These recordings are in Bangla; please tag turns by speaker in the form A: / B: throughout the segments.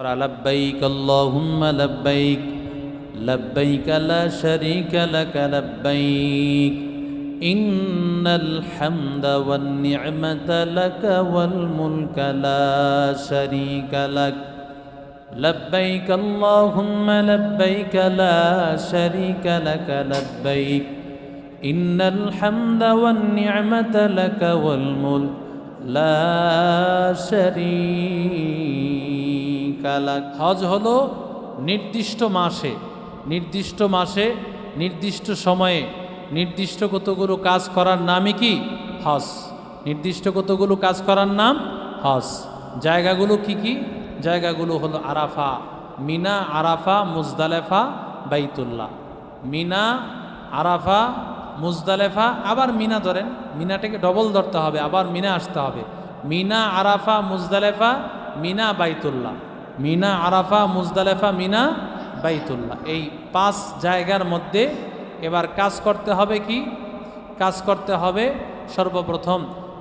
A: لبيك اللهم لبيك لبيك لا شريك لك لبيك إن الحمد والنعمة لك والملك لا شريك لك لبيك اللهم لبيك لا شريك لك لبيك إن الحمد والنعمة لك والملك لا شريك لك। হজ হলো নির্দিষ্ট মাসে নির্দিষ্ট সময়ে নির্দিষ্ট কতগুলো কাজ করার নামই কি? হজ। নির্দিষ্ট কতগুলো কাজ করার নাম হজ। জায়গাগুলো কি কি? জায়গাগুলো হলো আরাফা, মিনা, আরাফা, মুজদালেফা, বাইতুল্লাহ। মিনা, আরাফা, মুজদালেফা, আবার মিনা ধরেন, মিনাটাকে ডবল ধরতে হবে, আবার মিনা আসতে হবে। মিনা, আরাফা, মুজদালেফা, মিনা, বাইতুল্লাহ। মিনা, আরাফা, মুজদালেফা, মিনা, বাইতুল্লাহ। এই 5 জায়গার মধ্যে এবার কাজ করতে হবে কি? কাজ করতে হবে সর্বপ্রথম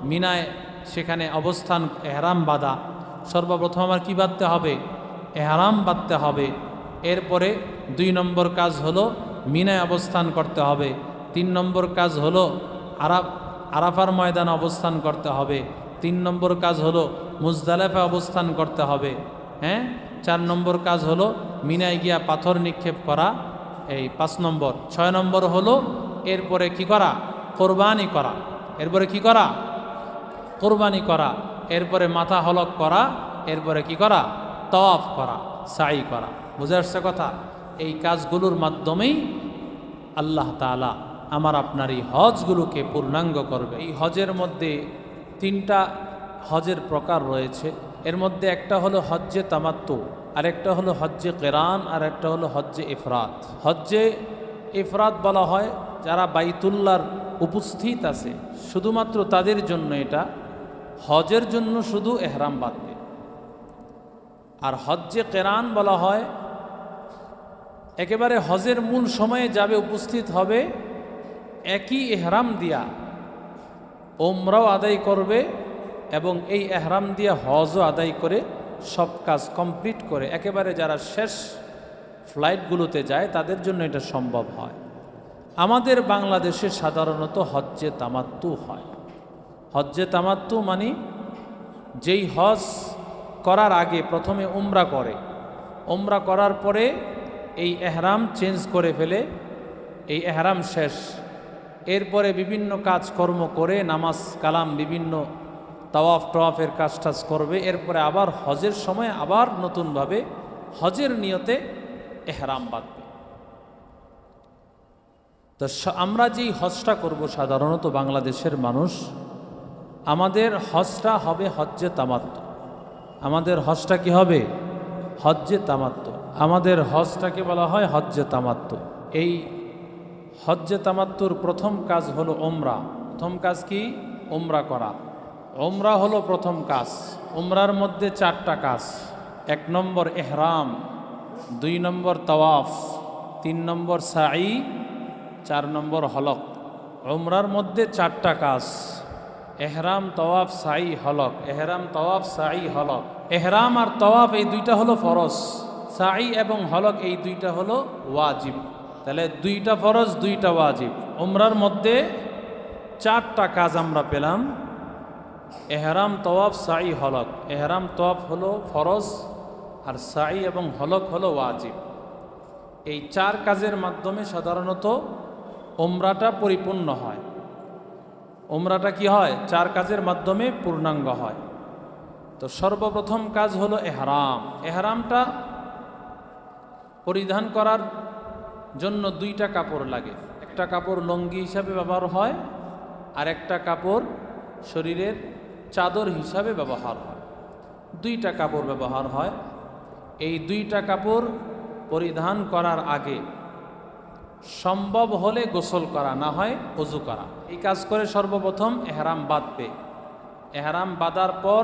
A: মিনায়, সেখানে অবস্থান, এহরাম বাঁধা। সর্বপ্রথম আমার কি বাঁধতে হবে? এহরাম বাঁধতে হবে। এরপরে 2 নম্বর কাজ হলো মিনায় অবস্থান করতে হবে। 3 নম্বর কাজ হলো আরাফার ময়দানে অবস্থান করতে হবে। 3 নম্বর কাজ হলো মুজদালেফা অবস্থান করতে হবে। 4 নম্বর কাজ হলো মিনায় গিয়া পাথর নিক্ষেপ করা। এই 5 নম্বর। 6 নম্বর হলো এরপরে কি করা? কোরবানি করা। এরপরে কি করা? কোরবানি করা। এরপরে মাথা হলক করা। এরপরে কি করা? তাওয়াফ করা, সাই করা। বুঝে আসছে কথা? এই কাজগুলোর মাধ্যমেই আল্লাহ তাআলা আমার আপনার এই হজগুলোকে পূর্ণাঙ্গ করবে। এই হজের মধ্যে 3টা হজের প্রকার রয়েছে। এর মধ্যে একটা হলো হজ্জে তামাত্তু, আরেকটা হলো হজ্জে কেরান, আর একটা হলো হজ্জে ইফরাত। হজ্জে ইফরাত বলা হয় যারা বাইতুল্লাহর উপস্থিত আছে শুধুমাত্র তাদের জন্য এটা। হজের জন্য শুধু এহরাম বাঁধবে। আর হজ্জে কেরান বলা হয় একেবারে হজের মূল সময়ে যাবে, উপস্থিত হবে, একই এহরাম দিয়া ওমরাও আদায় করবে এবং এই এহরাম দিয়া হজও আদায় করে সব কাজ কমপ্লিট করে একেবারে যারা শেষ ফ্লাইটগুলোতে যায় তাদের জন্য এটা সম্ভব হয়। আমাদের বাংলাদেশে সাধারণত হজ্জে তামাত্তু হয়। হজ্জে তামাত্তু মানে যেই হজ করার আগে প্রথমে উমরা করে, উমরা করার পরে এই এহরাম চেঞ্জ করে ফেলে, এই এহরাম শেষ, এরপরে বিভিন্ন কাজকর্ম করে নামাজ কালাম বিভিন্ন তাওয়াফ টাওয়াফের কাজ টাজ করবে। এরপরে আবার হজের সময় আবার নতুনভাবে হজের নিয়তে এহরাম বাঁধবে। তো আমরা যেই হজটা করব সাধারণত বাংলাদেশের মানুষ, আমাদের হজটা হবে হজ্জে তামাত্তু। আমাদের হজটা কি হবে? হজ্জে তামাত্তু। আমাদের হজটাকে বলা হয় হজ্জে তামাত্তু। এই হজ্জে তামাত্তুর প্রথম কাজ হলো ওমরা। প্রথম কাজ কি? ওমরা করা। ওমরা হলো প্রথম কাজ। ওমরার মধ্যে 4টা কাজ। 1 নম্বর এহরাম, 2 নম্বর তাওয়াফ, 3 নম্বর সাই, 4 নম্বর হলক। ওমরার মধ্যে 4টা কাজ: এহরাম, তাওয়াফ, সাই, হলক। এহরাম, তাওয়াফ, সাই, হলক। এহরাম আর তাওয়াফ এই 2টা হলো ফরজ, সাই এবং হলক এই 2টা হলো ওয়াজিব। তাহলে 2টা ফরজ, 2টা ওয়াজিব। ওমরার মধ্যে 4টা কাজ আমরা পেলাম: এহরাম, তাওয়াফ, সাই, হলক। এহরাম তাওয়াফ হলো ফরজ আর সাই এবং হলক হলো ওয়াজিব। এই 4 কাজের মাধ্যমে সাধারণত ওমরাটা পরিপূর্ণ হয়। ওমরাটা কি হয়? 4 কাজের মাধ্যমে পূর্ণাঙ্গ হয়। তো সর্বপ্রথম কাজ হলো এহরাম। এহরামটা পরিধান করার জন্য 2টা কাপড় লাগে। একটা কাপড় লুঙ্গি হিসাবে ব্যবহার হয়, আর একটা কাপড় শরীরের চাদর হিসাবে ব্যবহার হয়। 2টা কাপড় ব্যবহার হয়। এই 2টা কাপড় পরিধান করার আগে সম্ভব হলে গোসল করা, না হয় ওযু করা। এই কাজ করে সর্বপ্রথম এহরাম বাঁধবে। এহরাম বাঁধার পর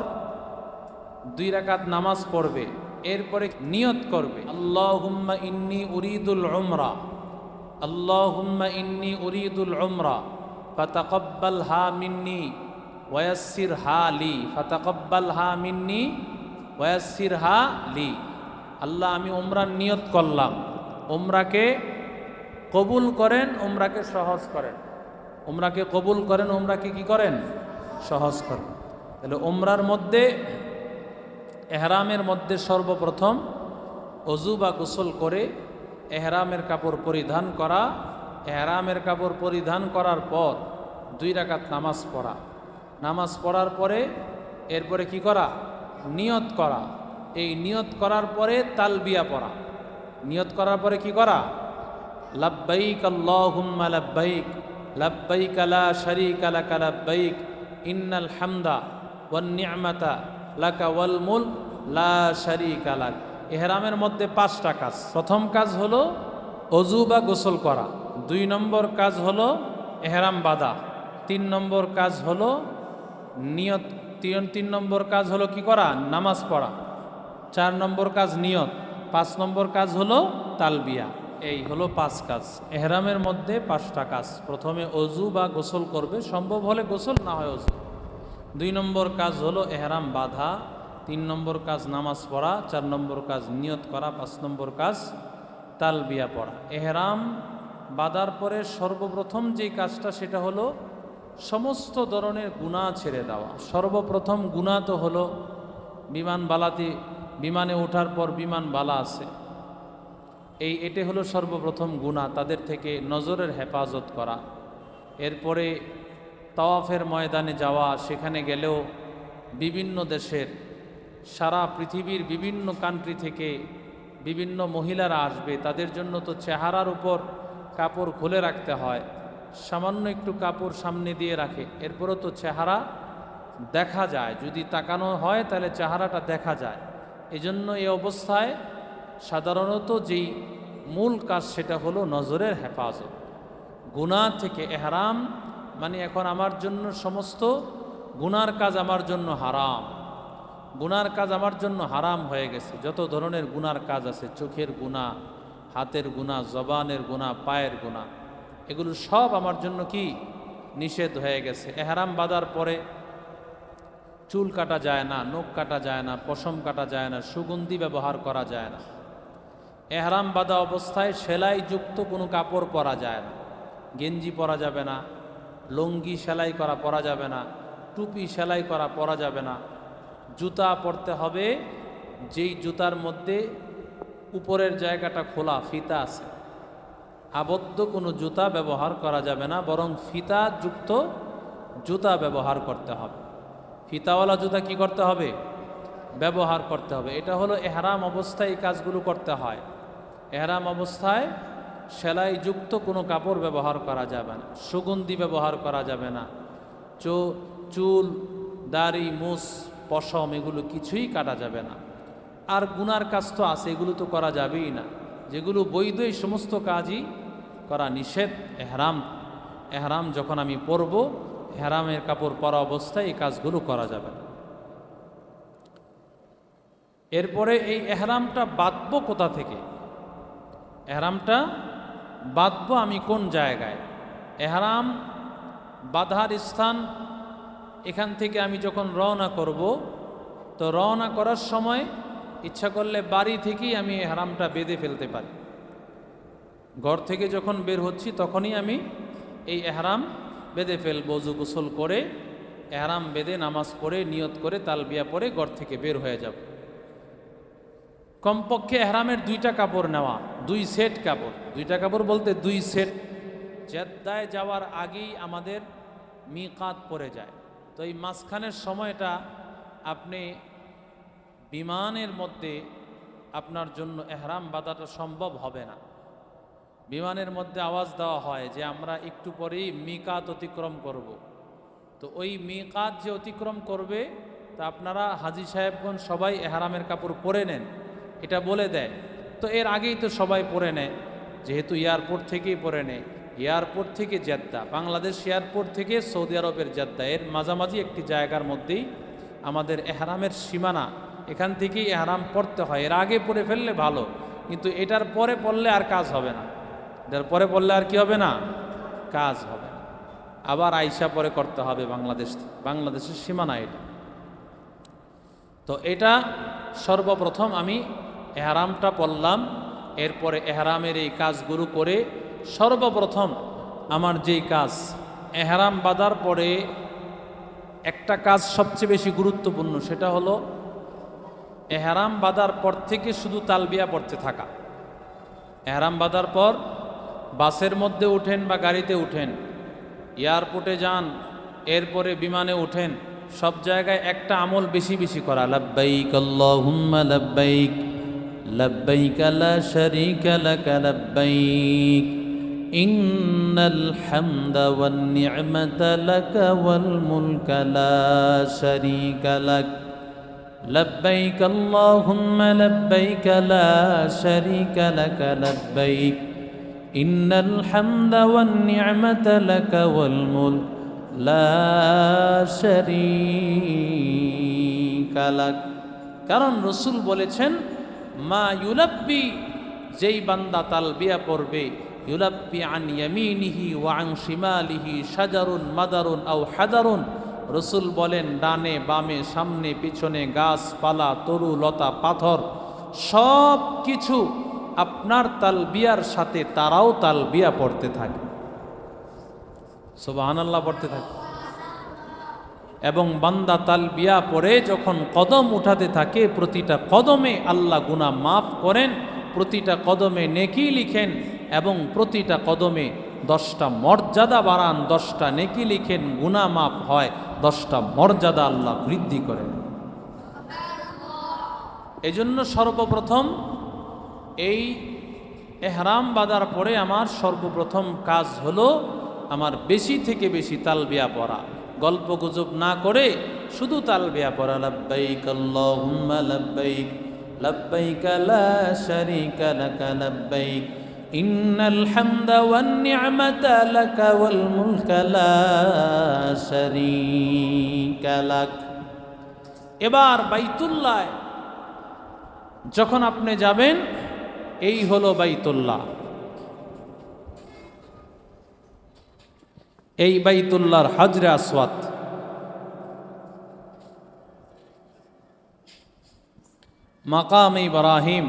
A: 2 রাকাত নামাজ পড়বে। এরপরে নিয়ত করবে, আল্লাহুম্মা ইন্নী উরিদুল উমরা, আল্লাহুম্মা ইন্নী উরিদুল উমরা ফাতাকাব্বালহা মিন্নী ওয়ায়াসসিরহা লি, ফাতাকাব্বালহা মিন্নী ওয়ায়াসসিরহা লি। আল্লাহ আমি উমরার নিয়ত করলাম, উমরাকে কবুল করেন, উমরাকে সহজ করেন। উমরাকে কবুল করেন, উমরাকে কি করেন? সহজ করেন। তাহলে উমরার মধ্যে, এহরামের মধ্যে সর্বপ্রথম অজু বা গোসল করে এহরামের কাপড় পরিধান করা, এহরামের কাপড় পরিধান করার পর 2 রাকাত নামাজ পড়া, নামাজ পড়ার পরে এরপরে কি করা? নিয়ত করা। এই নিয়ত করার পরে তালবিয়া পড়া। নিয়ত করার পরে কি করা? লাব্বাইক আল্লাহুম্মা লাব্বাইক, লাব্বাইক লা শারীকা লাকা লাব্বাইক, ইন্নাল হামদা ওয়ান নি'মাতা লাকা ওয়াল মুলক লা শারীকা লাক। ইহরামের মধ্যে 5টা কাজ। প্রথম কাজ হলো অজু বা গোসল করা, 2 নম্বর কাজ হলো এহরাম বাঁধা, 3 নম্বর কাজ হলো নিয়ত, 3 নম্বর কাজ হলো কি করা? নামাজ পড়া, 4 নম্বর কাজ নিয়ত, 5 নম্বর কাজ হলো তালবিয়া। এই হলো 5 কাজ। এহরামের মধ্যে 5টা কাজ। প্রথমে অজু বা গোসল করবে, সম্ভব হলে গোসল, না হয় অজু। 2 নম্বর কাজ হলো এহরাম বাঁধা, 3 নম্বর কাজ নামাজ পড়া, 4 নম্বর কাজ নিয়ত করা, 5 নম্বর কাজ তালবিয়া পড়া। এহরাম বাঁধার পরে সর্বপ্রথম যেই কাজটা সেটা হলো সমস্ত ধরনের গুনাহ ছেড়ে দেওয়া। সর্বপ্রথম গুনাহ তো হলো বিমানে ওঠার পর বিমান বালা আছে, এটা হলো সর্বপ্রথম গুনাহ, তাদের থেকে নজরের হেফাজত করা। এরপরে তাওয়াফের ময়দানে যাওয়া, সেখানে গেলেও বিভিন্ন দেশের, সারা পৃথিবীর বিভিন্ন কান্ট্রি থেকে বিভিন্ন মহিলারা আসবে, তাদের জন্য তো চেহারার উপর কাপড় খুলে রাখতে হয়, সামান্য একটু কাপড় সামনে দিয়ে রাখে, এরপরও তো চেহারা দেখা যায়, যদি তাকানো হয় তাহলে চেহারাটা দেখা যায়। এজন্য এই অবস্থায় সাধারণত যেই মূল কাজ সেটা হলো নজরের হেফাজত, গুনাহ থেকে। এহরাম মানে এখন আমার জন্য সমস্ত গুনার কাজ আমার জন্য হারাম, গুনার কাজ আমার জন্য হারাম হয়ে গেছে। যত ধরনের গুনার কাজ আছে, চোখের গুনাহ, হাতের গুনাহ, জবানের গুনাহ, পায়ের গুনাহ, এগুলো সব আমার জন্য কি নিষেধ হয়ে গেছে। এহরাম বাঁধার পরে চুল কাটা যায় না, নখ কাটা যায় না, পশম কাটা যায় না, সুগন্ধি ব্যবহার করা যায় না। এহরাম বাঁধা অবস্থায় সেলাইযুক্ত কোনো কাপড় পরা যায় না, গেঞ্জি পরা যাবে না, লুঙ্গি সেলাই করা পরা যাবে না, টুপি সেলাই করা পরা যাবে না। জুতা পরতে হবে যেই জুতার মধ্যে উপরের জায়গাটা খোলা, ফিতা আছে। আবদ্ধ কোনো জুতা ব্যবহার করা যাবে না, বরং ফিতাযুক্ত জুতা ব্যবহার করতে হবে। ফিতাওয়ালা জুতা কি করতে হবে? ব্যবহার করতে হবে। এটা হলো এহরাম অবস্থায় এই কাজগুলো করতে হয়। এহরাম অবস্থায় সেলাইযুক্ত কোনো কাপড় ব্যবহার করা যাবে না, সুগন্ধি ব্যবহার করা যাবে না, চুল, দাড়ি, মুছ, পশম এগুলো কিছুই কাটা যাবে না। আর গুনার কাজ তো আছে, এগুলো তো করা যাবেই না। যেগুলো বৈধ এই সমস্ত কাজই করা নিষেধ। এহরাম যখন আমি পরব, এহরামের কাপড় পরা অবস্থায় এই কাজগুলো করা যাবে না। এরপরে এই এহরামটা বাঁধবো কোথা থেকে? এহরামটা বাঁধবো আমি কোন জায়গায়? এহরাম বাঁধার স্থান, এখান থেকে আমি যখন রওনা করব, তো রওনা করার সময় ইচ্ছা করলে বাড়ি থেকেই আমি এহরামটা বেঁধে ফেলতে পারি। ঘর থেকে যখন বের হচ্ছি তখনই আমি এই এহরাম বেঁধে ফেলবো। ওযু গোসল করে এহরাম বেঁধে নামাজ পড়ে নিয়ত করে তালবিয়া পরে ঘর থেকে বের হয়ে যাব। কমপক্ষে এহরামের 2টা কাপড় নেওয়া, 2 সেট কাপড়। 2টা কাপড় বলতে 2 সেট। জেদ্দায় যাওয়ার আগেই আমাদের মিকাত পড়ে যায়, তো এই মাঝখানের সময়টা আপনি বিমানের মধ্যে আপনার জন্য এহরাম বাঁধাটা সম্ভব হবে না। বিমানের মধ্যে আওয়াজ দেওয়া হয় যে আমরা একটু পরেই মিকাত অতিক্রম করব। তো ওই মিকাত যে অতিক্রম করবে, তা আপনারা হাজী সাহেবগণ সবাই এহরামের কাপড় পরে নেন, এটা বলে দেয়। তো এর আগেই তো সবাই পরে নেয়, যেহেতু এয়ারপোর্ট থেকেই পরে নেয়। এয়ারপোর্ট থেকে জেদ্দা, বাংলাদেশ এয়ারপোর্ট থেকে সৌদি আরবের জেদ্দা, এর মাঝামাঝি একটি জায়গার মধ্যেই আমাদের এহরামের সীমানা, এখান থেকেই এহরাম পড়তে হয়। এর আগে পরে ফেললে ভালো, কিন্তু এটার পরে পড়লে আর কাজ হবে না। এটার পরে পড়লে আর কি হবে না? কাজ হবে না। আবার আইসা পরে করতে হবে বাংলাদেশের সীমানা এটা। তো এটা সর্বপ্রথম আমি এহরামটা পড়লাম, এরপরে এহরামের এই কাজগুলো করে সর্বপ্রথম আমার যেই কাজ, এহরাম বাঁধার পরে একটা কাজ সবচেয়ে বেশি গুরুত্বপূর্ণ, সেটা হলো এহরাম বাঁধার পর থেকে শুধু তালবিয়া পড়তে থাকা। এহরাম বাঁধার পর বাসের মধ্যে উঠেন বা গাড়িতে উঠেন, এয়ারপোর্টে যান, এরপরে বিমানে উঠেন, সব জায়গায় একটা আমল বেশি বেশি করা, লাব্বাইক আল্লাহুম্মা লাব্বাইক লাব্বাইক লা শারীকা লাক লাব্বাইক ইন্নাল হামদা ওয়ান নি'মাতা লাক ওয়াল মুলকা লা শারীকা লাক লাব্বাইক আল্লাহুম্মা লাব্বাইক লা শারীকা লাক লাব্বাইক ইন্নাল হামদা ওয়ান নি'মাতা লাক ওয়াল মুলক লা শারীকা লাক। কারণ রাসূল বলেছেন, মা ইউলাব্বি, যেই বান্দা তালবিয়া পড়বে, ইউলাব্বি আন ইয়ামিনিহি ওয়া আন শিমালিহি শাজারুন মাদারুন আও হাদারুন, রাসূল বলেন ডানে বামে সামনে পিছনে গাছপালা তরু লতা পাথর সব কিছু আপনার তালবিয়ার সাথে তারাও তালবিয়া পড়তে থাকে, সুবহানাল্লাহ পড়তে থাকে। এবং বান্দা তালবিয়া পড়ে যখন কদম উঠাতে থাকে, প্রতিটা কদমে আল্লাহ গুনাহ মাফ করেন, প্রতিটা কদমে নেকি লিখেন, এবং প্রতিটা কদমে 10টা মর্যাদা বাড়ান, 10টা নেকি লিখেন, গুনাহ মাফ হয়, 10টা মর্যাদা আল্লাহ বৃদ্ধি করেন। এজন্য সর্বপ্রথম এই এহরাম বাঁধার পরে আমার সর্বপ্রথম কাজ হলো আমার বেশি থেকে বেশি তালবিয়া পড়া, গল্প গুজব না করে শুধু তালবিয়া পড়া। লাব্বাইক আল্লাহুম্মা লাব্বাইক লাব্বাইক লা শারীকা লাক লাব্বাইক ইন্নাল হামদা ওয়ান নি'মাতা লাক ওয়াল মুলকা লা শারীকা লাক। এবার বাইতুল্লাহ যখন আপনি যাবেন, এই হলো বাইতুল্লাহ। এই বাইতুল্লাহর হাজরে আসওয়াদ, মাকাম ইব্রাহিম,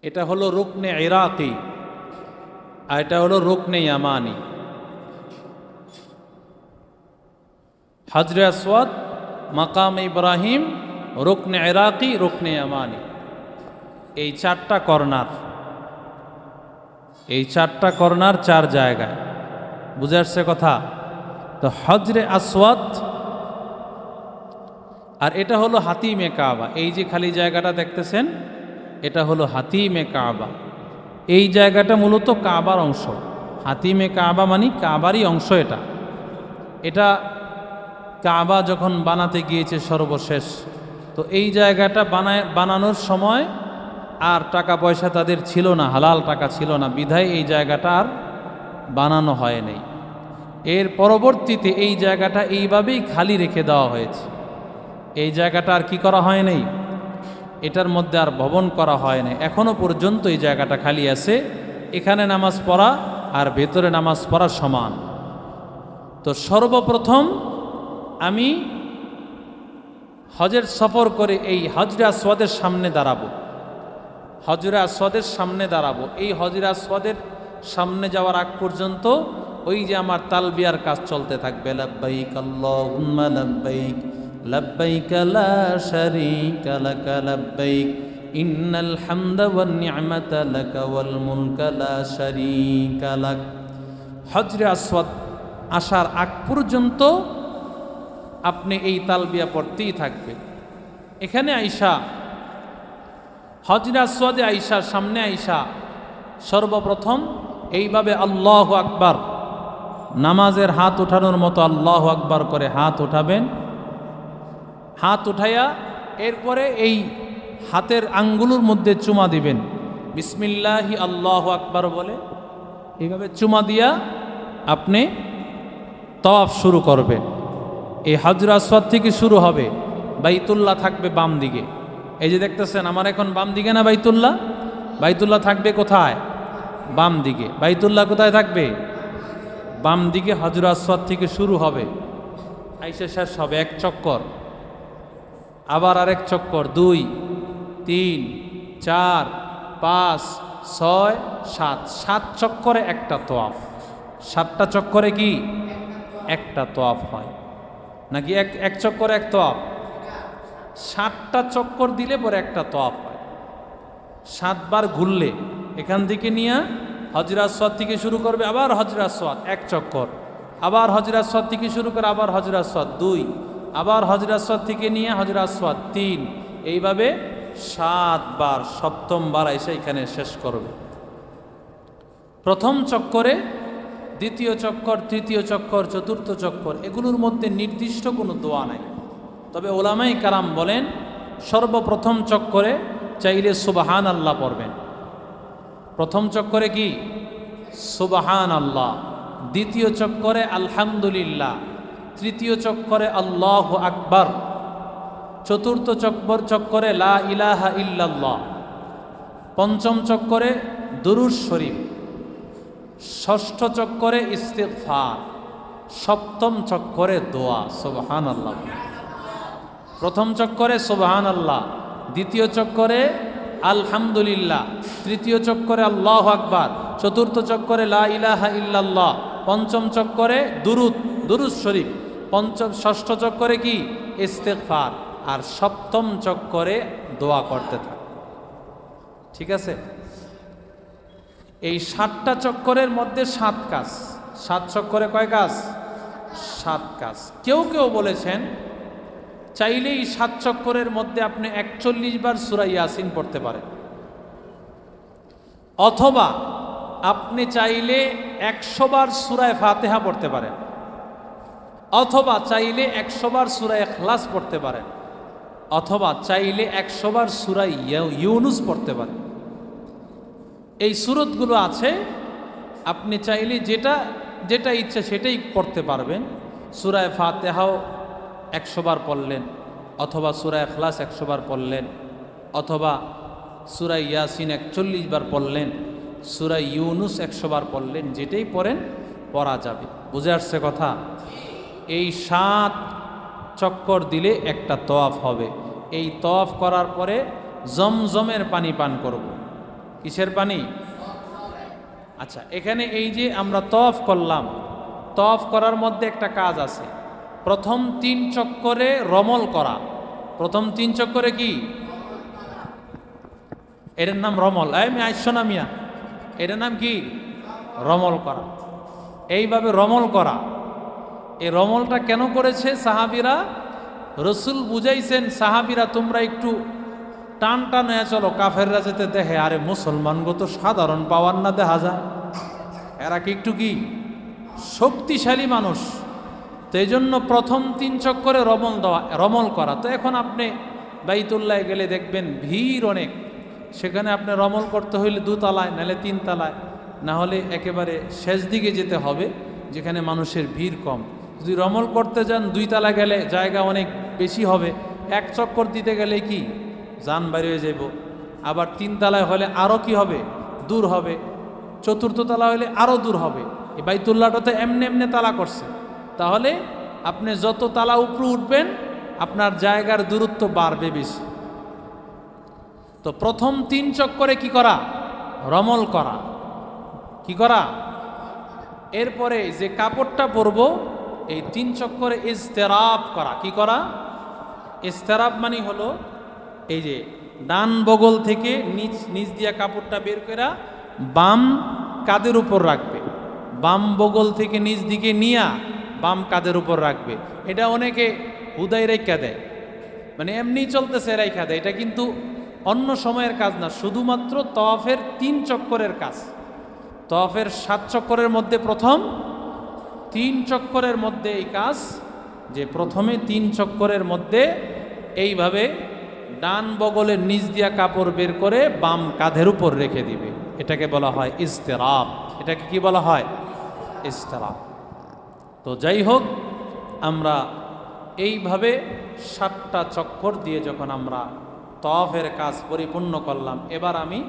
A: এটা হলো রুকনে ইরাকি, আর এটা হলো রুকনে ইয়ামানি। হাজরে আসওয়াদ, মাকাম ইব্রাহিম, রুকনে ইরাকি, রুকনে ইয়ামানি, এই 4টা কর্নার, এই 4টা কর্নার 4 জায়গায়। বুঝে আসছে কথা? তো হজরে আসওয়াদ, আর এটা হলো হাতিমে কাবা। এই যে খালি জায়গাটা দেখতেছেন, এটা হলো হাতিমে কাবা। এই জায়গাটা মূলত কাবার অংশ। হাতিমে কাবা মানে কাবারই অংশ। এটা কাবা যখন বানাতে গিয়েছে সর্বশেষ, তো এই জায়গাটা বানানোর সময় আর টাকা পয়সা তাদের ছিল না, হালাল টাকা ছিল না, বিধায় এই জায়গাটা আর বানানো হয় নাই। এর পরবর্তীতে এই জায়গাটা এইভাবেই খালি রেখে দেওয়া হয়েছে। এই জায়গাটা আর কি করা হয় নাই, এটার মধ্যে আর ভবন করা হয় না। এখনো পর্যন্ত এই জায়গাটা খালি আছে। এখানে নামাজ পড়া আর ভেতরে নামাজ পড়া সমান। তো সর্বপ্রথম আমি হজের সফর করে এই হজরে আসওয়াদের সামনে দাঁড়াবো, হজরে আসওয়াদের সামনে দাঁড়াবো। এই হজরে আসওয়াদের সামনে যাওয়ার আগ পর্যন্ত ওই যে আমার তালবিয়ার কাজ চলতে থাকবে, লাব্বাইক আল্লাহুম্মা লাব্বাইক লাব্বাইক লা শারীকা লাক লাব্বাইক ইন্নাল হামদা ওয়ান নি'মাতা লাক ওয়াল মুলকা লা শারীকা লাক। হজরে আসওয়াদ আসার আগ পর্যন্ত আপনি এই তালবিয়া পড়তেই থাকবেন। এখানে আইসা, হজরে আসওয়াদে আইসা, সামনে আইসা সর্বপ্রথম এইভাবে আল্লাহু আকবার, নামাজের হাত ওঠানোর মতো আল্লাহু আকবার করে হাত উঠাবেন। হাত উঠাইয়া এরপরে এই হাতের আঙ্গুলের মধ্যে চুমা দিবেন, বিসমিল্লাহি আল্লাহু আকবার বলে এইভাবে চুমা দিয়া আপনি তাওয়াফ শুরু করবেন। এই হজরে আসওয়াদ থেকে শুরু হবে, বাইতুল্লাহ থাকবে বাম দিকে। এই যে দেখতেছেন আমার এখন বাম দিকে না বাইতুল্লাহ? বাইতুল্লাহ থাকবে কোথায়? বাম দিকে। বাইতুল্লাহ কোথায় থাকবে? বাম দিকে। হাজর আসওয়াদ থেকে শুরু হবে, আইসা শেষ হবে এক চক্কর, আবার আরেক চক্কর, 2, 3, 4, 5, 6, 7, 7 চক্করে একটা তোয়াফ। 7টা চক্করে কি একটা তোয়াফ হয় নাকি এক চক্করে এক তোয়াফ? 7টা চক্কর দিলে পরে একটা তোয়াফ হয়। 7 বার ঘুরলে এখান থেকে নিয়ে হজর আসওয়াদ থেকে শুরু করবে, আবার হজর আসওয়াদ এক চক্কর, আবার হজর আসওয়াদ থেকে শুরু করে আবার হজর আসওয়াদ 2, আবার হজর আসওয়াদ থেকে নিয়ে হজর আসওয়াদ 3, এইভাবে 7 বার। 7ম বার এসে এখানে শেষ করবে। প্রথম চক্করে, দ্বিতীয় চক্কর, তৃতীয় চক্কর, চতুর্থ চক্কর, এগুলোর মধ্যে নির্দিষ্ট কোনো দোয়া নাই। তবে ওলামায়ে কারাম বলেন সর্বপ্রথম চক্করে চাইলে সুবহান আল্লাহ পড়বেন। প্রথম চক্করে কি সুবহান আল্লাহ, দ্বিতীয় চক্করে আলহামদুলিল্লাহ, তৃতীয় চক্করে আল্লাহু আকবার, চতুর্থ চক্করে লা ইলাহা ইল্লাল্লাহ, পঞ্চম চক্করে দুরূদ শরীফ, ষষ্ঠ চক্করে ইস্তিগফার, সপ্তম চক্করে দোয়া সুবহান আল্লাহ। প্রথম চক্করে সুবহান আল্লাহ, দ্বিতীয় চক্করে আলহামদুলিল্লাহ, তৃতীয় চক্করে আল্লাহু আকবার, চতুর্থ চক্করে লা ইলাহা ইল্লাল্লাহ, পঞ্চম চক্করে দুরূদ শরীফ, ষষ্ঠ চক্করে কি ইস্তিগফার, আর সপ্তম চক্করে দোয়া করতে থাকে। ঠিক আছে? এই 7টা চক্করের মধ্যে 7 কাজ। 7 চক্করে কয় কাজ? 7 কাজ। কেউ কেউ বলেছেন চাইলেই 7 চক্করের মধ্যে আপনি 41 বার সূরা ইয়াসিন পড়তে পারেন, অথবা আপনি চাইলে 100 বার সূরা ফাতিহা পড়তে পারেন, অথবা চাইলে 100 বার সূরা ইখলাস পড়তে পারেন, অথবা চাইলে 100 বার সূরা ইউনুস পড়তে পারেন। এই সূরতগুলো আছে, আপনি চাইলে যেটা ইচ্ছা সেটাই পড়তে পারবেন। সূরা ফাতিহাও 100 বার পড়লেন, অথবা সূরা ইখলাস 100 বার পড়লেন, অথবা সূরা ইয়াসিন 41 বার পড়লেন, সূরা ইউনুস 100 বার পড়লেন, যেটাই পড়েন পড়া যাবে। বুঝে আসছে কথা? এই 7 চক্কর দিলে একটা তওয়াফ হবে। এই তওয়াফ করার পরে জমজমের পানি পান করব। কিসের পানি? আচ্ছা, এখানে এই যে আমরা তওয়াফ করলাম, তওয়াফ করার মধ্যে একটা কাজ আছে। প্রথম 3 চক্করে রমল করা। প্রথম 3 চক্করে কি? এর নাম রমল। আমি আইসনা মিয়া, এর নাম কি? রমল করা। এইভাবে রমল করা। এই রমলটা কেন করেছে সাহাবীরা? রসুল বুঝাইছেন, সাহাবীরা তোমরা একটু টান টান হয়ে চলো, কাফেররা যেতে দেখে আরে মুসলমানগো তো সাধারণ পাওয়ার না দেখা যায়, এরা কি একটু কি শক্তিশালী মানুষ। তো এই জন্য প্রথম 3 চক্করে রমল করা। তো এখন আপনি বাইতুল্লাহ গেলে দেখবেন ভিড় অনেক, সেখানে আপনি রমল করতে হইলে 2 তলায়, নাহলে 3 তলায়, না হলে একেবারে শেষ দিকে যেতে হবে যেখানে মানুষের ভিড় কম। যদি রমল করতে যান 2 তলা গেলে জায়গা অনেক বেশি হবে, 1 চক্কর দিতে গেলে কি জান বাইরে হয়ে যাব। আবার 3 তলায় হলে আরও কি হবে? দূর হবে। চতুর্থ তলা হলে আরও দূর হবে। এই বাইতুল্লাহটা তো এমনি এমনি তালা করছে, তাহলে আপনি যত তালা উপরে উঠবেন আপনার জায়গার দূরত্ব বাড়বে বেশি। তো প্রথম 3 চক্করে কি করা? রমল করা। কি করা? এরপরে যে কাপড়টা পরব এই 3 চক্করে ইস্তেরাব করা। কি করা? ইস্তেরাব মানে হলো এই যে ডান বগল থেকে নিচ দিয়া কাপড়টা বের করে বাম কাঁধের উপর রাখবে, বাম বগল থেকে নিচ দিকে নিয়া বাম কাঁধের উপর রাখবে। এটা অনেকে হুদাই রেখা দেয়, মানে এমনি চলতেছে রেখা দেয়। এটা কিন্তু অন্য সময়ের কাজ না, শুধুমাত্র তওয়াফের 3 চক্করের কাজ। তওয়াফের 7 চক্করের মধ্যে প্রথম 3 চক্করের মধ্যে এই কাজ, যে প্রথমে 3 চক্করের মধ্যে এইভাবে ডান বগলের নিচ দিয়া কাপড় বের করে বাম কাঁধের উপর রেখে দিবে। এটাকে বলা হয় ইস্তেরাব। এটাকে কি বলা হয়? ইস্তেরাব। তো যাই হোক, আমরা এইভাবে 7 7টা চক্কর দিয়ে যখন আমরা তওয়াফের কাজ পরিপূর্ণ করলাম, এবার আমি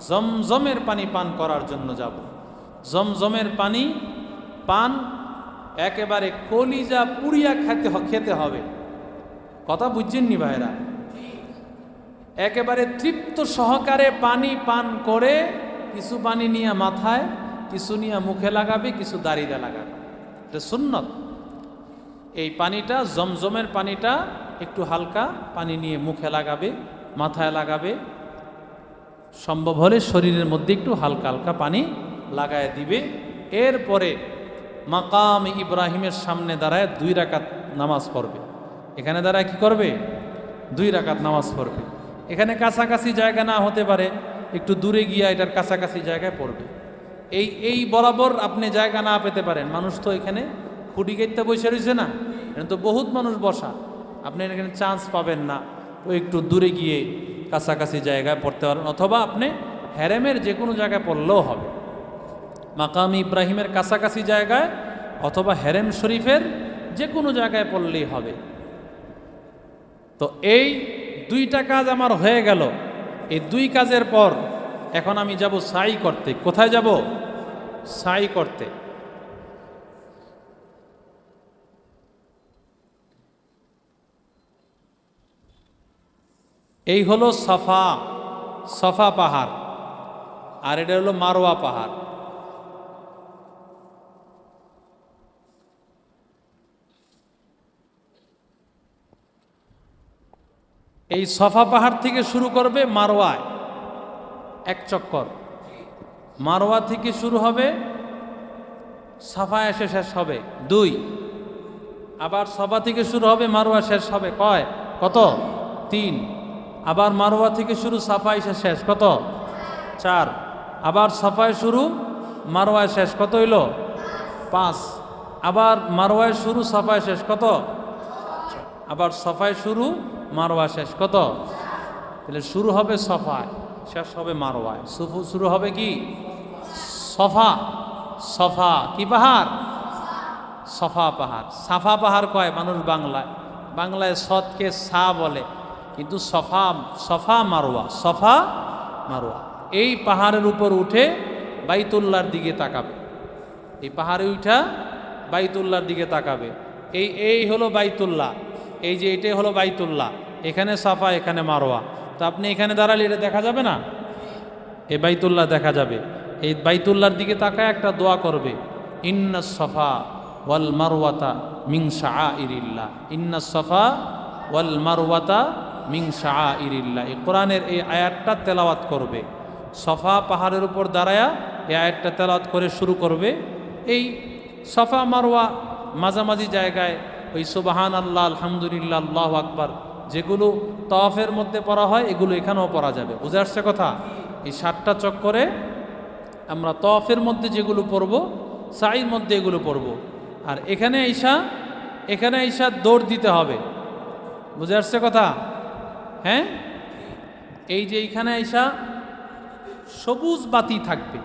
A: জমজমের পানি পান করার জন্য যাব। জমজমের পানি পান একেবারে কলিজা পুড়িয়া খেতে হবে। কথা বুঝছেননি ভাইরা? একেবারে তৃপ্ত সহকারে পানি পান করে কিছু পানি নিয়ে মাথায়, কিছু নিয়ে মুখে লাগাবে, কিছু দাড়িতে লাগাবে। এটা সুন্নত। এই পানিটা, জমজমের পানিটা একটু হালকা পানি নিয়ে মুখে লাগাবে, মাথায় লাগাবে, সম্ভব হলে শরীরের মধ্যে একটু হালকা হালকা পানি লাগায় দিবে। এরপরে মাকাম ইব্রাহিমের সামনে দাঁড়ায় 2 রাকাত নামাজ পড়বে। এখানে দাঁড়ায় কি করবে? 2 রাকাত নামাজ পড়বে। এখানে কাছাকাছি জায়গা না হতে পারে, একটু দূরে গিয়া এটার কাছাকাছি জায়গায় পড়বে। এই বরাবর আপনি জায়গা না পেতে পারেন, মানুষ তো এখানে খুঁটি গেটতে বসে রয়েছে না, এখানে তো বহুত মানুষ বসা, আপনি এখানে চান্স পাবেন না। তো একটু দূরে গিয়ে কাছাকাছি জায়গায় পড়তে পারেন, অথবা আপনি হেরেমের যে কোনো জায়গায় পড়লেও হবে। মাকাম ইব্রাহিমের কাছাকাছি জায়গায় অথবা হেরেম শরীফের যে কোনো জায়গায় পড়লেই হবে। তো এই 2টা কাজ আমার হয়ে গেল। এই 2 কাজের পর এখন আমি যাব সাই করতে। কোথায় যাব? সাই করতে। এই হলো সফা পাহাড়, আর এটা হলো মারওয়া পাহাড়। এই সফা পাহাড় থেকে শুরু করবে মারওয়ায় 1 চক্কর, মারওয়া থেকে শুরু হবে, সাফা এসে শেষ হবে 2, আবার সফা থেকে শুরু হবে, মারওয়া শেষ হবে কত? 3, আবার মারওয়া থেকে শুরু, সাফা এসে শেষ কত? 4, আবার সাফায় শুরু, মারওয়ায় শেষ কত হইল? 5, আবার মারওয়ায় শুরু, সাফায় শেষ কত? আবার সফায় শুরু, মারওয়া শেষ কত? তাহলে শুরু হবে সফায়, শেষ হবে মারওয়ায়। শুরু হবে কি? সফা কি পাহাড়? সফা পাহাড়। সাফা পাহাড় কয় মানুষ বাংলায় সৎকে সা বলে, কিন্তু সফা মারওয়া। এই পাহাড়ের উপর উঠে বাইতুল্লাহর দিকে তাকাবে। এই পাহাড়ে উঠা বাইতুল্লাহর দিকে তাকাবে। এই হলো বাইতুল্লাহ, এই যে এটাই হলো বাইতুল্লাহ। এখানে সাফা, এখানে মারওয়া। তো আপনি এখানে দাঁড়ালে এটা দেখা যাবে না? এই বাইতুল্লাহ দেখা যাবে। এই বাইতুল্লাহর দিকে তাকায় একটা দোয়া করবে, ইন্নাস সাফা ওয়াল মারওয়াতা মিন শাআইরিল্লাহ, ইন্নাস সাফা ওয়াল মারওয়াতা মিন শাআইরিল্লাহ। এই কোরআনের এই আয়াতটা তেলাওয়াত করবে। সফা পাহাড়ের উপর দাঁড়ায়া এই আয়াতটা তেলাওয়াত করে শুরু করবে। এই সফা মারওয়া মাঝামাঝি জায়গায় ওই সুবহান আল্লাহ, আলহামদুলিল্লাহ, আল্লাহু আকবার যেগুলো তওয়াফের মধ্যে পড়া হয়, এগুলো এখানেও পড়া যাবে। বুঝে আসছে কথা? এই 7টা চক্করে আমরা তওয়াফের মধ্যে যেগুলো পড়ব, সাইর মধ্যে এগুলো পড়ব। আর এখানে ঈশা দৌড় দিতে হবে। বুঝে আসছে কথা? হ্যাঁ, এই যে এখানে ঈশা সবুজ বাতি থাকবে,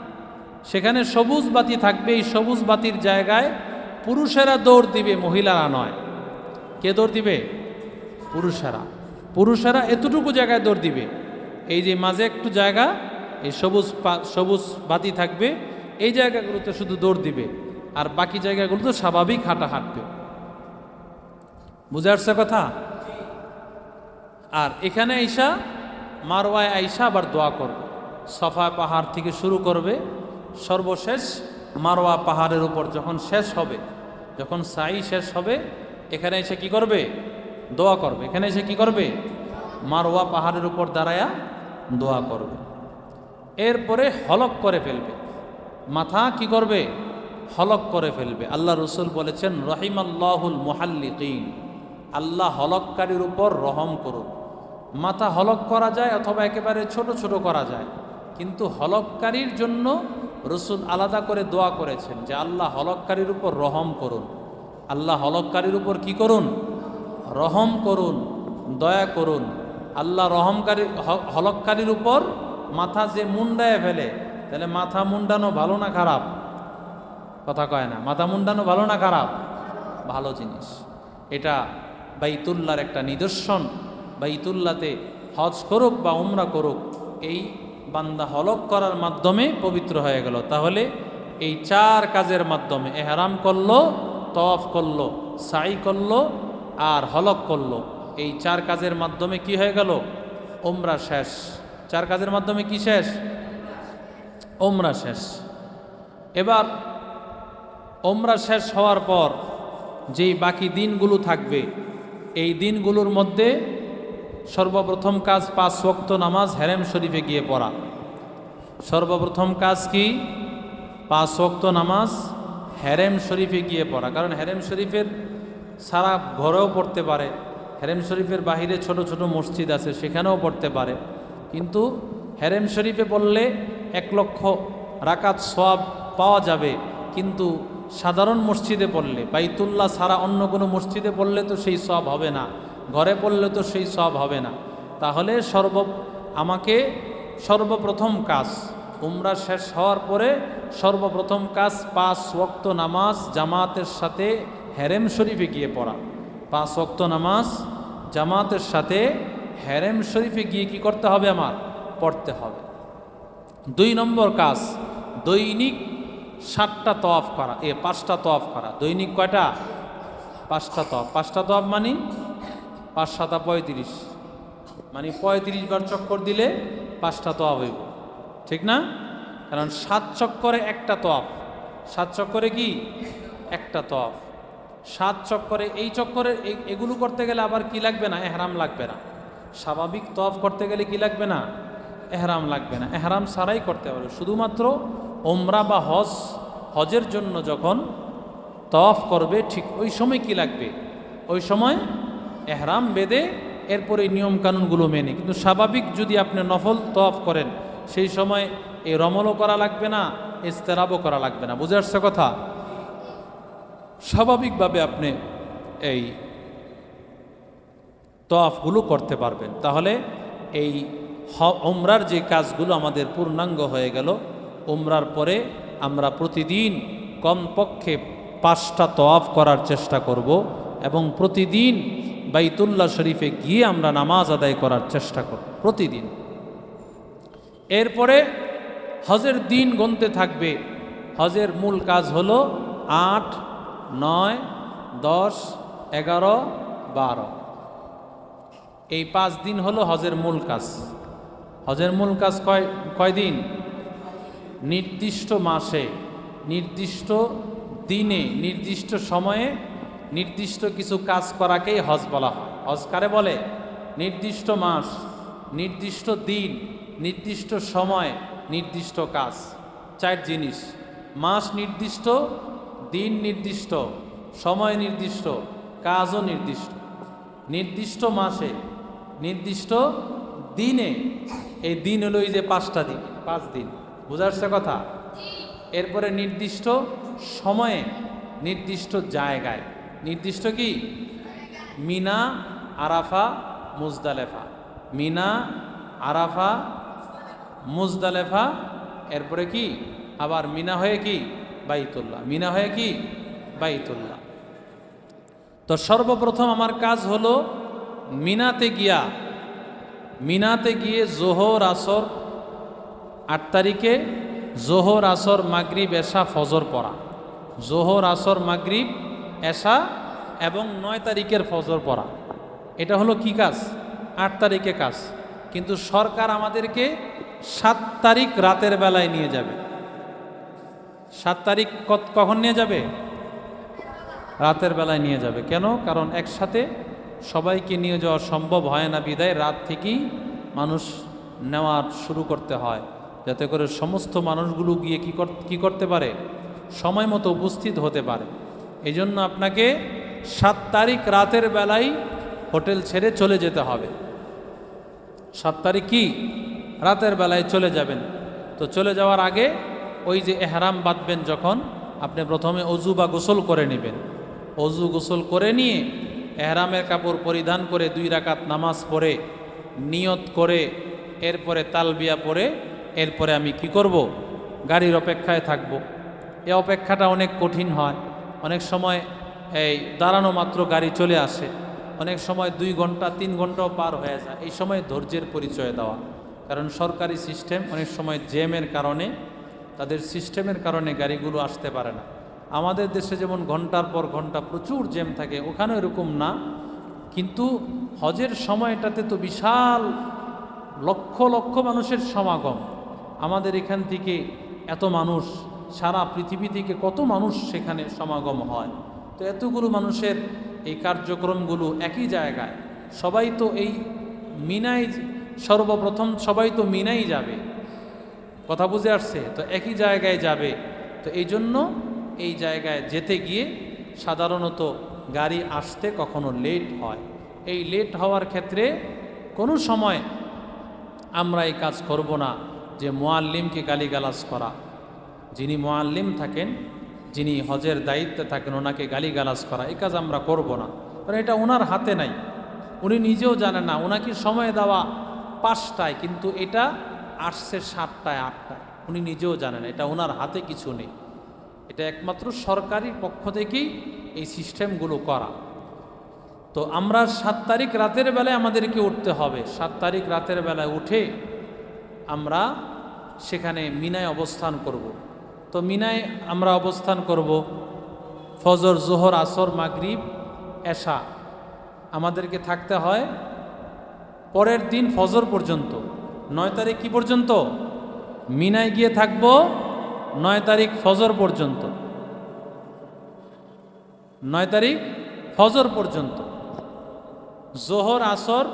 A: সেখানে সবুজ বাতি থাকবে। এই সবুজ বাতির জায়গায় পুরুষেরা দৌড় দিবে, মহিলারা নয়। কে দৌড় দিবে? পুরুষেরা এতটুকু জায়গায় দৌড় দিবে। এই যে মাঝে একটু জায়গা, এই সবুজ বাতি থাকবে, এই জায়গাগুলোতে শুধু দৌড় দিবে, আর বাকি জায়গাগুলোতে স্বাভাবিক হাঁটবে। বুঝে আসছে কথা? আর এখানে আইসা মারওয়ায় আইসা আবার দোয়া করবে। সফা পাহাড় থেকে শুরু করবে, সর্বশেষ মারওয়া পাহাড়ের উপর যখন শেষ হবে, যখন সাই শেষ হবে, এখানে এসে কি করবে? দোয়া করবে। এখানে এসে কি করবে? মারওয়া পাহাড়ের উপর দাঁড়ায়া দোয়া করবে। এরপরে হলক করে ফেলবে, মাথা কি করবে? হলক করে ফেলবে। আল্লাহ রসুল বলেছেন, রহিমাল্লাহুল মুহাল্লিকিন, আল্লাহ হলককারীর উপর রহম করুন। মাথা হলক করা যায় অথবা একেবারে ছোট ছোট করা যায়, কিন্তু হলককারীর জন্য রসুল আলাদা করে দোয়া করেছেন যে আল্লাহ হলককারীর উপর রহম করুন। আল্লাহ হলককারীর উপর কি করুন? রহম করুন, দয়া করুন। আল্লাহ হলককারীর উপর মাথা যে মুন্ডায় ফেলে, তাহলে মাথা মুন্ডানো ভালো না খারাপ? কথা কয় না। মাথা মুন্ডানো ভালো না খারাপ? ভালো জিনিস। এটা বাইতুল্লাহর একটা নিদর্শন। বাইতুল্লাতে হজ করুক বা উমরা করুক, এই বান্দা হলক করার মাধ্যমে পবিত্র হয়ে গেল। তাহলে এই 4 কাজের মাধ্যমে এহরাম করলো, তওয়াফ করলো, সাই করলো আর হলক করলো, এই 4 কাজের মাধ্যমে কি হয়ে গেল? উমরা শেষ। 4 কাজের মাধ্যমে কি শেষ? উমরা শেষ। এবার উমরা শেষ হওয়ার পর যেই বাকি দিনগুলো থাকবে, এই দিনগুলোর মধ্যে সর্বপ্রথম কাজ 5 ওয়াক্ত নামাজ হেরেম শরীফে গিয়ে পড়া। সর্বপ্রথম কাজ কি? 5 ওয়াক্ত নামাজ হেরেম শরীফে গিয়ে পড়া। কারণ হেরেম শরীফের সারা ঘরেও পড়তে পারে, হেরেম শরীফের বাহিরে ছোট ছোট মসজিদ আছে, সেখানেও পড়তে পারে। কিন্তু হেরেম শরীফে পড়লে 1 লক্ষ রাকাত সওয়াব পাওয়া যাবে। কিন্তু সাধারণ মসজিদে পড়লে, বাইতুল্লাহ ছাড়া অন্য কোনো মসজিদে পড়লে তো সেই সওয়াব হবে না, ঘরে পড়লে তো সেই সওয়াব হবে না। তাহলে আমাকে সর্বপ্রথম কাজ, উমরা শেষ হওয়ার পরে সর্বপ্রথম কাজ 5 ওয়াক্ত নামাজ জামাতের সাথে হেরেম শরীফে গিয়ে পড়া। 5 ওয়াক্ত নামাজ জামাতের সাথে হেরেম শরীফে গিয়ে কি করতে হবে? আমার পড়তে হবে। 2 নম্বর কাজ, দৈনিক 7টা তওয়াফ করা, 5টা তওয়াফ করা। দৈনিক কয়টা? 5টা তওয়াফ। 5টা তওয়াফ মানে 5 7 35, মানে 35 বার চক্কর দিলে 5টা তওয়াফ হইব, ঠিক না? কারণ 7 চক্করে একটা তওয়াফ। 7 চক্করে কি? একটা তওয়াফ। 7 চক্করে, এই চক্করে এগুলো করতে গেলে আবার কি লাগবে না? এহরাম লাগবে না। স্বাভাবিক তওয়াফ করতে গেলে কি লাগবে না? এহরাম লাগবে না। এহরাম ছাড়াই করতে হবে। শুধুমাত্র উমরা বা হজের জন্য যখন তওয়াফ করবে, ঠিক ওই সময় কি লাগবে? ওই সময় এহরাম বেঁধে এরপরে নিয়মকানুনগুলো মেনে। কিন্তু স্বাভাবিক যদি আপনি নফল তওয়াফ করেন, সেই সময় এই রমলও করা লাগবে না, ইস্তেরাবও করা লাগবে না। বুঝে আসছে কথা? স্বাভাবিকভাবে আপনি এই তওয়াফগুলো করতে পারবেন। তাহলে এই উমরার যে কাজগুলো আমাদের পূর্ণাঙ্গ হয়ে গেল। উমরার পরে আমরা প্রতিদিন কমপক্ষে 5টা তওয়াফ করার চেষ্টা করব এবং প্রতিদিন বাইতুল্লাহ শরীফে গিয়ে আমরা নামাজ আদায় করার চেষ্টা করব প্রতিদিন। এরপরে হজের দিন গুনতে থাকবে। হজের মূল কাজ হলো 8, 9, 10, 11, 12, এই 5 দিন হলো হজের মূল কাজ। হজের মূল কাজ কয় দিন? নির্দিষ্ট মাসে, নির্দিষ্ট দিনে, নির্দিষ্ট সময়ে নির্দিষ্ট কিছু কাজ করাকেই হজ বলা হয়। হজ কারে বলে? নির্দিষ্ট মাস, নির্দিষ্ট দিন, নির্দিষ্ট সময়, নির্দিষ্ট কাজ। 4 জিনিস: মাস নির্দিষ্ট, দিন নির্দিষ্ট, সময় নির্দিষ্ট, কাজও নির্দিষ্ট। নির্দিষ্ট মাসে, নির্দিষ্ট দিনে, এই দিন হলো এই যে 5টা দিন, 5 দিন। বুঝাচ্ছে কথা? এরপরে নির্দিষ্ট সময়ে, নির্দিষ্ট জায়গায়। নির্দিষ্ট কি? মিনা, আরাফা, মুজদালেফা। মিনা, আরাফা, মুজদালেফা, এরপরে কি? আবার মিনা হয়ে কি? বাইতুল্লাহ। মিনা হয়ে কি? বাইতুল্লাহ। তো সর্বপ্রথম আমার কাজ হলো মিনাতে গিয়ে জোহর আসর, 8 তারিখে জোহর আসর মাগরিব এশা ফজর পড়া। জোহর আসর মাগরিব এশা এবং 9 তারিখের ফজর পড়া। এটা হলো কি কাজ? 8 তারিখে কাজ। কিন্তু সরকার আমাদেরকে 7 তারিখ রাতের বেলায় নিয়ে যাবে। 7 তারিখ কখন নিয়ে যাবে? রাতের বেলায় নিয়ে যাবে। কেন? কারণ একসাথে সবাইকে নিয়ে যাওয়া সম্ভব হয় না, বিদায় রাত থেকেই মানুষ নেওয়া শুরু করতে হয়, যাতে করে সমস্ত মানুষগুলো গিয়ে কি করতে পারে? সময় মতো উপস্থিত হতে পারে। এই জন্য আপনাকে 7 তারিখ রাতের বেলায় হোটেল ছেড়ে চলে যেতে হবে। 7 তারিখ কি? রাতের বেলায় চলে যাবেন। তো চলে যাওয়ার আগে ওই যে এহরাম বাঁধবেন, যখন আপনি প্রথমে অজু বা গোসল করে নেবেন। অজু গোসল করে নিয়ে এহরামের কাপড় পরিধান করে 2 রাকাত নামাজ পড়ে নিয়ত করে এরপরে তালবিয়া পড়ে এরপরে আমি কি করব? গাড়ির অপেক্ষায় থাকব। এই অপেক্ষাটা অনেক কঠিন হয়। অনেক সময় এই দাঁড়ানো মাত্র গাড়ি চলে আসে। অনেক সময় 2 ঘন্টা 3 ঘন্টাও পার হয়ে যায়। এই সময় ধৈর্যের পরিচয় দেওয়া, কারণ সরকারি সিস্টেম অনেক সময় জ্যামের কারণে, তাদের সিস্টেমের কারণে গাড়িগুলো আসতে পারে না। আমাদের দেশে যেমন ঘন্টার পর ঘন্টা প্রচুর জ্যাম থাকে, ওখানে এরকম না। কিন্তু হজের সময়টাতে তো বিশাল লক্ষ লক্ষ মানুষের সমাগম। আমাদের এখান থেকে এত মানুষ, সারা পৃথিবী থেকে কত মানুষ সেখানে সমাগম হয়। তো এতগুলো মানুষের এই কার্যক্রমগুলো একই জায়গায়, সবাই তো এই মিনাই, সর্বপ্রথম সবাই তো মিনাই যাবে, কথা বুঝে আসছে? তো একই জায়গায় যাবে। তো এই জন্য এই জায়গায় যেতে গিয়ে সাধারণত গাড়ি আসতে কখনো লেট হয়। এই লেট হওয়ার ক্ষেত্রে কোনো সময় আমরা এই কাজ করব না যে মুআল্লিমকে গালিগালাজ করা। যিনি মুআল্লিম থাকেন, যিনি হজের দায়িত্বে থাকেন, ওনাকে গালিগালাজ করা, এই কাজ আমরা করব না। কারণ এটা ওনার হাতে নাই, উনি নিজেও জানেন না। ওনাকে সময় দেওয়া 5টায়, কিন্তু এটা আসছে 7টায় 8টায়, উনি নিজেও জানেন এটা ওনার হাতে কিছু নেই। এটা একমাত্র সরকারি পক্ষ থেকেই এই সিস্টেমগুলো করা। তো আমরা 7 তারিখ রাতের বেলায় আমাদেরকে উঠতে হবে। 7 তারিখ রাতের বেলায় উঠে আমরা সেখানে মিনায় অবস্থান করব। তো মিনায় আমরা অবস্থান করব ফজর, জোহর, আসর, মাগরিব, এশা আমাদেরকে থাকতে হয় পরের দিন ফজর পর্যন্ত। 9 তারিখ কি পর্যন্ত? মিনায় গিয়ে থাকব 9 তারিখ ফজর পর্যন্ত। 9 তারিখ ফজর পর্যন্ত জোহর, আসর,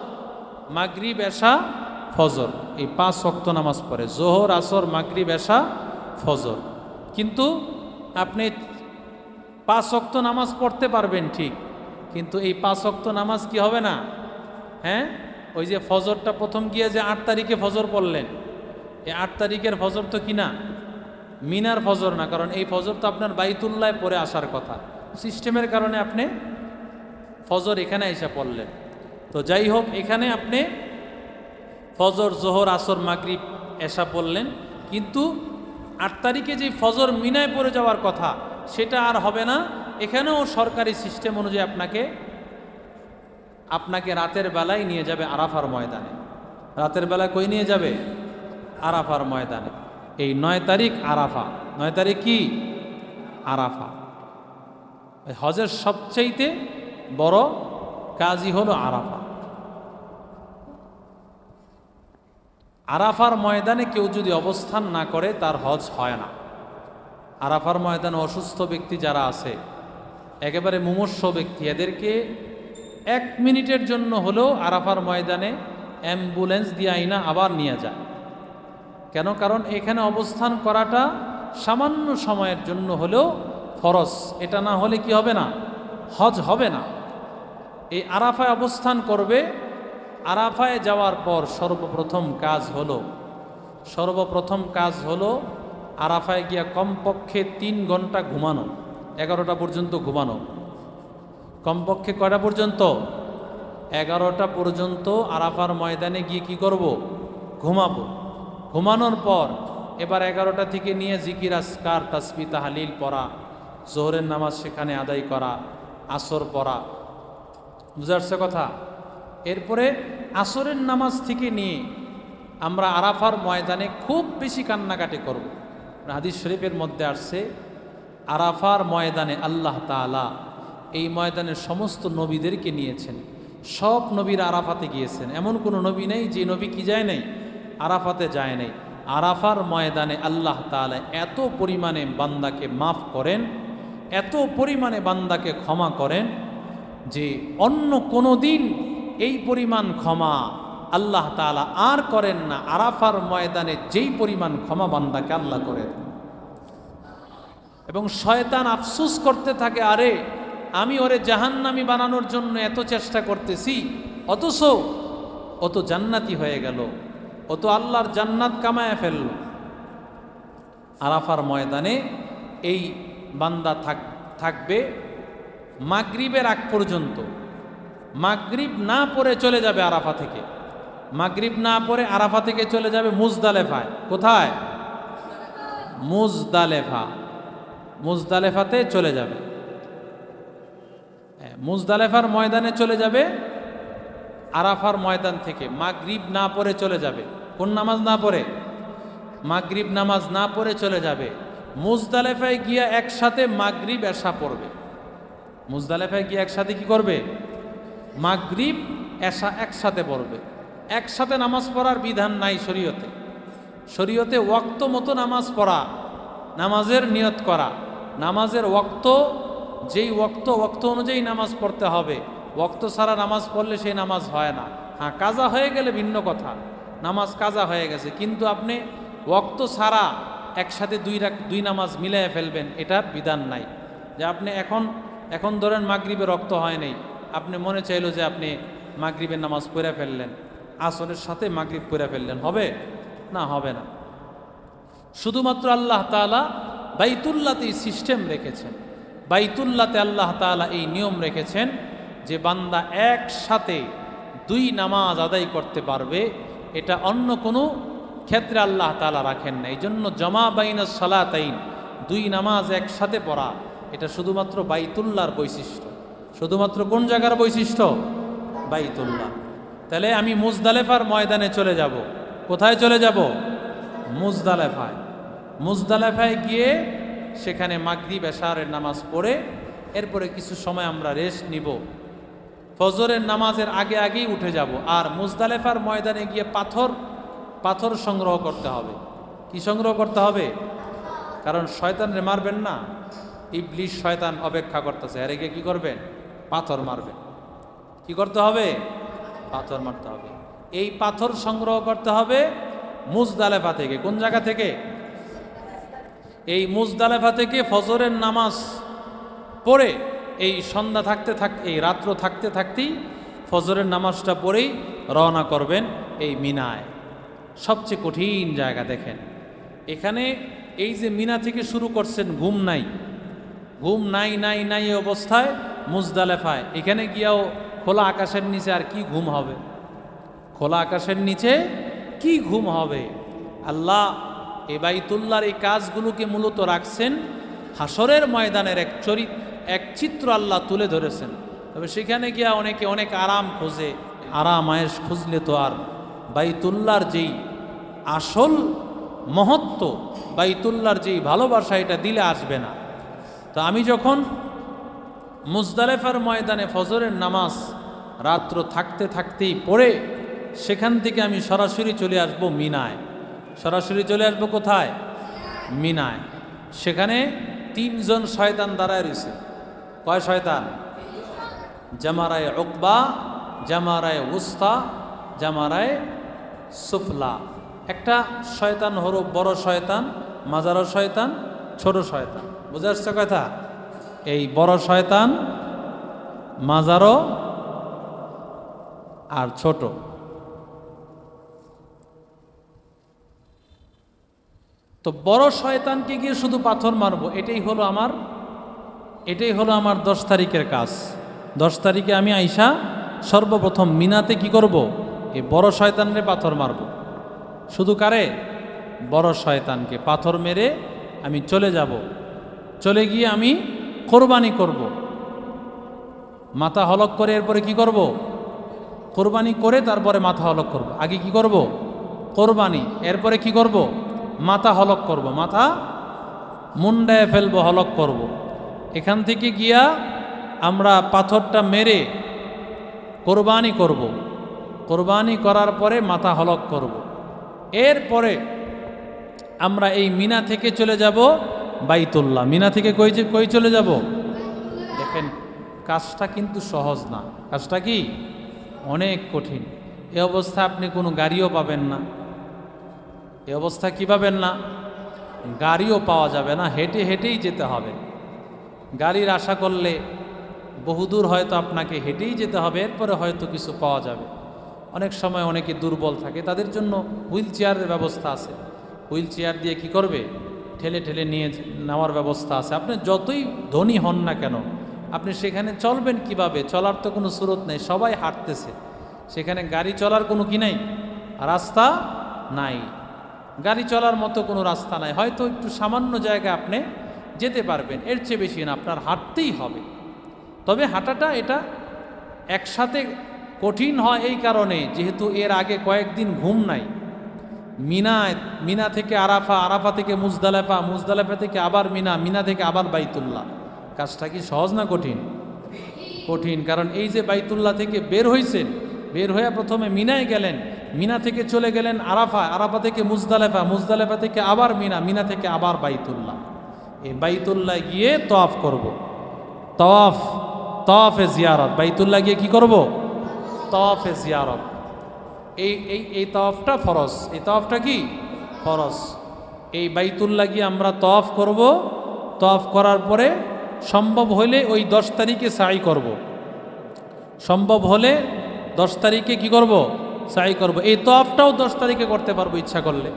A: মাগরিব, এশা, ফজর, এই 5 ওয়াক্ত নামাজ পড়ে। জোহর, আসর, মাগরিব, এশা, ফজর। কিন্তু আপনি 5 ওয়াক্ত নামাজ পড়তে পারবেন ঠিক, কিন্তু এই 5 ওয়াক্ত নামাজ কি হবে না? হ্যাঁ, ওই যে ফজরটা প্রথম গিয়ে যে 8 তারিখে ফজর পড়লেন, এই 8 তারিখের ফজর তো কিনা মিনার ফজর না, কারণ এই ফজর তো আপনার বাইতুল্লায় পড়ে আসার কথা। সিস্টেমের কারণে আপনি ফজর এখানে এসে পড়লেন। তো যাই হোক, এখানে আপনি ফজর, জোহর, আসর, মাগরিব, এশা পড়লেন, কিন্তু 8 তারিখে যে ফজর মিনায় পড়ে যাওয়ার কথা সেটা আর হবে না। এখানেও সরকারি সিস্টেম অনুযায়ী আপনাকে রাতের বেলায় নিয়ে যাবে আরাফার ময়দানে। রাতের বেলায় কই নিয়ে যাবে? আরাফার ময়দানে। এই 9 তারিখ আরাফা। 9 তারিখ কি? আরাফা। হজের সবচাইতে বড় কাজই হলো আরাফা। আরাফার ময়দানে কেউ যদি অবস্থান না করে তার হজ হয় না। আরাফার ময়দানে অসুস্থ ব্যক্তি যারা আছে, একেবারে মুমূর্ষ ব্যক্তি, এদেরকে 1 মিনিটের জন্য হলেও আরাফার ময়দানে অ্যাম্বুলেন্স দিয়ে আইনা আবার নিয়ে যায়। কেন? কারণ এখানে অবস্থান করাটা সামান্য সময়ের জন্য হলেও ফরজ। এটা না হলে কি হবে না? হজ হবে না। এই আরাফায় অবস্থান করবে। আরাফায় যাওয়ার পর সর্বপ্রথম কাজ হলো আরাফায় গিয়া কমপক্ষে 3 ঘন্টা ঘুমানো, 11টা পর্যন্ত ঘুমানো। কমপক্ষে কয়টা পর্যন্ত? 11টা পর্যন্ত আরাফার ময়দানে গিয়ে কি করব? ঘুমাবো। ঘুমানোর পর এবার 11টা থেকে নিয়ে জিকির, আজকার, তাসবিহ, তাহলিল পড়া, জোহরের নামাজ সেখানে আদায় করা, আসর পড়া। বুঝা যাচ্ছে কথা? এরপরে আসরের নামাজ থেকে নিয়ে আমরা আরাফার ময়দানে খুব বেশি কান্নাকাটি করব। হাদিস শরীফের মধ্যে আসছে, আরাফার ময়দানে আল্লাহ তাআলা এই ময়দানের সমস্ত নবীদেরকে নিয়েছেন। সব নবীরা আরাফাতে গিয়েছেন, এমন কোনো নবী নেই যে নবী কি যায় নাই? আরাফাতে যায় নাই। আরাফার ময়দানে আল্লাহ তাআলা এত পরিমাণে বান্দাকে মাফ করেন, এত পরিমাণে বান্দাকে ক্ষমা করেন যে অন্য কোনো দিন এই পরিমাণ ক্ষমা আল্লাহ তাআলা আর করেন না। আরাফার ময়দানে যেই পরিমাণ ক্ষমা বান্দাকে আল্লাহ করেন, এবং শয়তান আফসোস করতে থাকে, আরে আমি ওরে জাহান্নামী বানানোর জন্য এত চেষ্টা করতেছি, অথচ ও তো জান্নাতি হয়ে গেল, ও তো আল্লাহর জান্নাত কামায় ফেলল। আরাফার ময়দানে এই বান্দা থাকবে মাগরিবের আগ পর্যন্ত। মাগরিব না পড়ে চলে যাবে আরাফা থেকে। মাগরিব না পড়ে আরাফা থেকে চলে যাবে মুজদালেফায়। কোথায়? মুজদালেফাতে চলে যাবে। মুজদালেফার ময়দানে চলে যাবে আরাফার ময়দান থেকে, মাগরিব না পড়ে চলে যাবে। কোন নামাজ না পড়ে? মাগরিব নামাজ না পড়ে চলে যাবে। মুজদালেফায় গিয়া একসাথে মাগরিব এশা পড়বে। মুজদালেফায় গিয়ে একসাথে কি করবে? মাগরিব এশা একসাথে পড়বে। একসাথে নামাজ পড়ার বিধান নাই শরীয়তে। শরীয়তে ওয়াক্ত মতো নামাজ পড়া, নামাজের নিয়ত করা, নামাজের ওয়াক্ত, যেই ওয়াক্ত অনুযায়ী নামাজ পড়তে হবে। ওয়াক্ত ছাড়া নামাজ পড়লে সেই নামাজ হয় না। হ্যাঁ, কাজা হয়ে গেলে ভিন্ন কথা, নামাজ কাজা হয়ে গেছে, কিন্তু আপনি ওয়াক্ত ছাড়া একসাথে দুই নামাজ মিলিয়ে ফেলবেন, এটার বিধান নাই। যে আপনি এখন ধরেন মাগরিবের রক্ত হয় নাই, আপনি মনে চাইলো যে আপনি মাগরিবের নামাজ পড়ে ফেললেন, আসরের সাথে মাগরিব পড়ে ফেললেন, হবে না? হবে না। শুধুমাত্র আল্লাহ তাআলা বাইতুল্লাতে সিস্টেম রেখেছেন, বাইতুল্লাতে আল্লাহ তাআলা এই নিয়ম রেখেছেন যে বান্দা একসাথে দুই নামাজ আদায় করতে পারবে। এটা অন্য কোনো ক্ষেত্রে আল্লাহ তাআলা রাখেন না। এই জন্য জমা বাইনাস সালাতাইন, দুই নামাজ একসাথে পড়া, এটা শুধুমাত্র বাইতুল্লাহর বৈশিষ্ট্য। শুধুমাত্র কোন জায়গার বৈশিষ্ট্য? বাইতুল্লাহ। তাহলে আমি মুজদালেফার ময়দানে চলে যাব। কোথায় চলে যাব? মুজদালেফায়। মুজদালেফায় গিয়ে সেখানে মাগরিব এশারের নামাজ পড়ে এরপরে কিছু সময় আমরা রেস্ট নিব। ফজরের নামাজের আগেই উঠে যাব। আর মুজদালেফার ময়দানে গিয়ে পাথর সংগ্রহ করতে হবে। কি সংগ্রহ করতে হবে? কারণ শয়তানরে মারবেন না, ইবলিশ শয়তান অপেক্ষা করতেছে, আর একে কি করবেন? পাথর মারবেন। কি করতে হবে? পাথর মারতে হবে। এই পাথর সংগ্রহ করতে হবে মুজদালেফা থেকে। কোন জায়গা থেকে? এই মুজদালেফা থেকে ফজরের নামাজ পড়ে এই সন্ধ্যা এই রাত্র থাকতে থাকতেই ফজরের নামাজটা পড়েই রওনা করবেন এই মিনায়। সবচেয়ে কঠিন জায়গা দেখেন, এখানে এই যে মিনা থেকে শুরু করছেন, ঘুম নাই এই অবস্থায় মুজদালেফায় এখানে গিয়াও খোলা আকাশের নিচে আর কি ঘুম হবে? খোলা আকাশের নিচে কি ঘুম হবে? আল্লাহ এ বাইতুল্লাহর এই কাজগুলোকে মূলত রাখছেন হাসরের ময়দানের এক চিত্র আল্লাহ তুলে ধরেছেন। তবে সেখানে গিয়া অনেকে অনেক আরাম খোঁজে, আরাম আয়েশ খুঁজলে তো আর বাইতুল্লাহর যেই আসল মহত্ব, বাইতুল্লাহর যেই ভালোবাসা, এটা দিলে আসবে না। তো আমি যখন মুজদালেফার ময়দানে ফজরের নামাজ রাত্র থাকতেই পড়ে সেখান থেকে আমি সরাসরি চলে আসব মিনায়। সরাসরি চলে আসবো কোথায়? মিনায়। সেখানে 3 জন শয়তান দাঁড়ায় রয়েছে। কয় শয়তান? জামারায়ে উকবা, জামারায়ে উস্তা, জামারায়ে সুফলা। একটা শয়তান হলো বড় শয়তান, মাজারো শয়তান, ছোট শয়তান। বুঝে আসছে কথা? এই বড় শয়তান, মাজারো আর ছোট। তো বড় শয়তানকে গিয়ে শুধু পাথর মারবো, এটাই হলো আমার 10 তারিখের কাজ। 10 তারিখে আমি আইসা সর্বপ্রথম মিনাতে কি করব? এই বড় শয়তানরে পাথর মারব। শুধু কারে? বড় শয়তানকে পাথর মেরে আমি চলে যাব। চলে গিয়ে আমি কোরবানি করব। মাথা হলক করে এরপরে কি করব? কোরবানি করে তারপরে মাথা হলক করব। আগে কি করব? কোরবানি, এরপরে কি করব? মাথা হলক করব, মাথা মুন্ডায় ফেলবো, হলক করব। এখান থেকে গিয়া আমরা পাথরটা মেরে কোরবানি করব। কোরবানি করার পরে মাথা হলক করব। এরপরে আমরা এই মিনা থেকে চলে যাব বাইতুল্লাহ। মিনা থেকে কই চলে যাব? দেখেন কাজটা কিন্তু সহজ না, কাজটা কি অনেক কঠিন। এ অবস্থা আপনি কোনো গাড়িও পাবেন না। এ অবস্থা কি পাবেন না? গাড়িও পাওয়া যাবে না, হেঁটেই যেতে হবে। গাড়ির আশা করলে বহুদূর হয়তো আপনাকে হেঁটেই যেতে হবে, এরপরে হয়তো কিছু পাওয়া যাবে। অনেক সময় অনেকে দুর্বল থাকে, তাদের জন্য হুইল চেয়ারের ব্যবস্থা আছে। হুইল চেয়ার দিয়ে কি করবে? ঠেলে নিয়ে নেওয়ার ব্যবস্থা আছে। আপনি যতই ধনী হন না কেন, আপনি সেখানে চলবেন কিভাবে? চলার তো কোনো স্রোত নেই, সবাই হাঁটতেছে। সেখানে গাড়ি চলার কোনো কি নাই, রাস্তা নাই। গাড়ি চলার মতো কোনো রাস্তা নাই। হয়তো একটু সামান্য জায়গায় আপনি যেতে পারবেন, এর চেয়ে বেশি না, আপনার হাঁটতেই হবে। তবে হাঁটাটা এটা একসাথে কঠিন হয় এই কারণে, যেহেতু এর আগে কয়েকদিন ঘুম নাই। মিনা থেকে আরাফা, আরাফা থেকে মুজদালেফা, মুজদালেফা থেকে আবার মিনা, মিনা থেকে আবার বাইতুল্লাহ। কাজটা কি সহজ না কঠিন? কঠিন। কারণ এই যে বাইতুল্লাহ থেকে বের হয়েছেন, বের হয়ে প্রথমে মিনায় গেলেন, মিনা থেকে চলে গেলেন আরাফা, আরাফা থেকে মুজদালেফা, মুজদালেফা থেকে আবার মিনা, মিনা থেকে আবার বাইতুল্লাহ। এই বাইতুল্লাহ গিয়ে তওয়াফ করব। তওয়াফে জিয়ারত। বাইতুল্লাহ গিয়ে কি করব? তওয়াফে জিয়ারত। এই তওয়াফটা ফরজ। এই তওয়াফটা কি ফরজ? এই বাইতুল্লাহ গিয়ে আমরা তওয়াফ করব। তওয়াফ করার পরে সম্ভব হলে ওই 10 তারিখে সাই করব। সম্ভব হলে 10 তারিখে কি করব? সাই করব। এই তওয়াফটাও 10 তারিখে করতে পারবো ইচ্ছা করলে।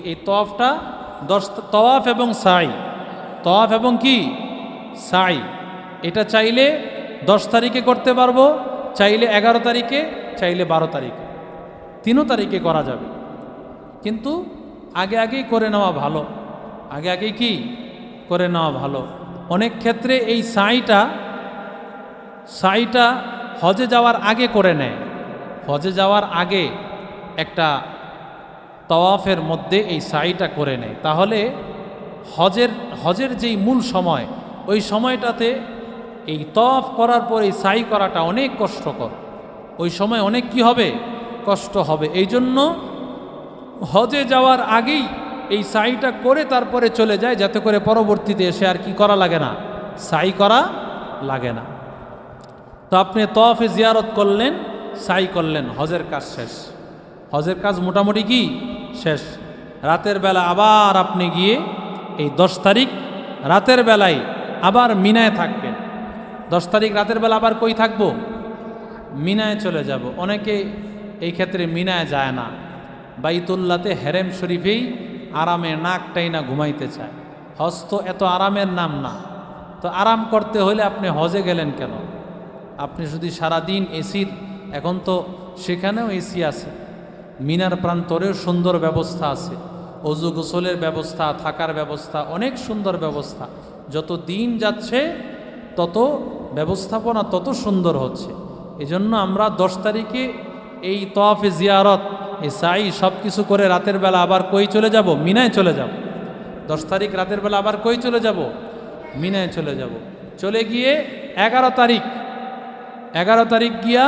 A: এই তওয়াফটা 10, তওয়াফ এবং সাই, তওয়াফ এবং কি সাই, এটা চাইলে 10 তারিখে করতে পারবো, চাইলে 11 তারিখে, চাইলে 12 তারিখে, 3 তারিখে করা যাবে। কিন্তু আগে আগেই করে নেওয়া ভালো। আগে আগেই কি করে নেওয়া ভালো। অনেক ক্ষেত্রে এই সাইটা হজে যাওয়ার আগে করে নেয়। হজে যাওয়ার আগে একটা তওয়াফের মধ্যে এই সাইটা করে নেয়। তাহলে হজের যেই মূল সময়, ওই সময়টাতে এই তওয়াফ করার পর এই সাই করাটা অনেক কষ্টকর। ওই সময় অনেক কি হবে? কষ্ট হবে। এই জন্য হজে যাওয়ার আগেই এই সাইটা করে তারপরে চলে যায়, যাতে করে পরবর্তীতে এসে আর কি করা লাগে না, সাই করা লাগে না। তো আপনি তওয়াফে জিয়ারত করলেন, সাই করলেন, হজের কাজ শেষ। হজের কাজ মোটামুটি কি শেষ। রাতের বেলা আবার আপনি গিয়ে এই 10 তারিখ রাতের বেলায় আবার মিনায় থাকবেন। 10 তারিখ রাতের বেলা আবার কই থাকবো? মিনায় চলে যাব। অনেকে এই ক্ষেত্রে মিনায় যায় না, বাইতুল্লাতে হেরেম শরীফেই আরামে নাকটাই না ঘুমাইতে চায়। হজ তো এত আরামের নাম না। তো আরাম করতে হলে আপনি হজে গেলেন কেন? আপনি যদি সারাদিন এসির, এখন তো সেখানেও এসি আছে, মিনার প্রান্তরেও সুন্দর ব্যবস্থা আছে, অজু গোসলের ব্যবস্থা, থাকার ব্যবস্থা, অনেক সুন্দর ব্যবস্থা। যত দিন যাচ্ছে তত ব্যবস্থাপনা তত সুন্দর হচ্ছে। এজন্য আমরা 10 তারিখে এই তওয়াফে জিয়ারত, এই সাই সব কিছু করে রাতের বেলা আবার কই চলে যাব? মিনায় চলে যাব। 10 তারিখ রাতের বেলা আবার কই চলে যাব? মিনায় চলে যাব। চলে গিয়ে 11 তারিখ গিয়া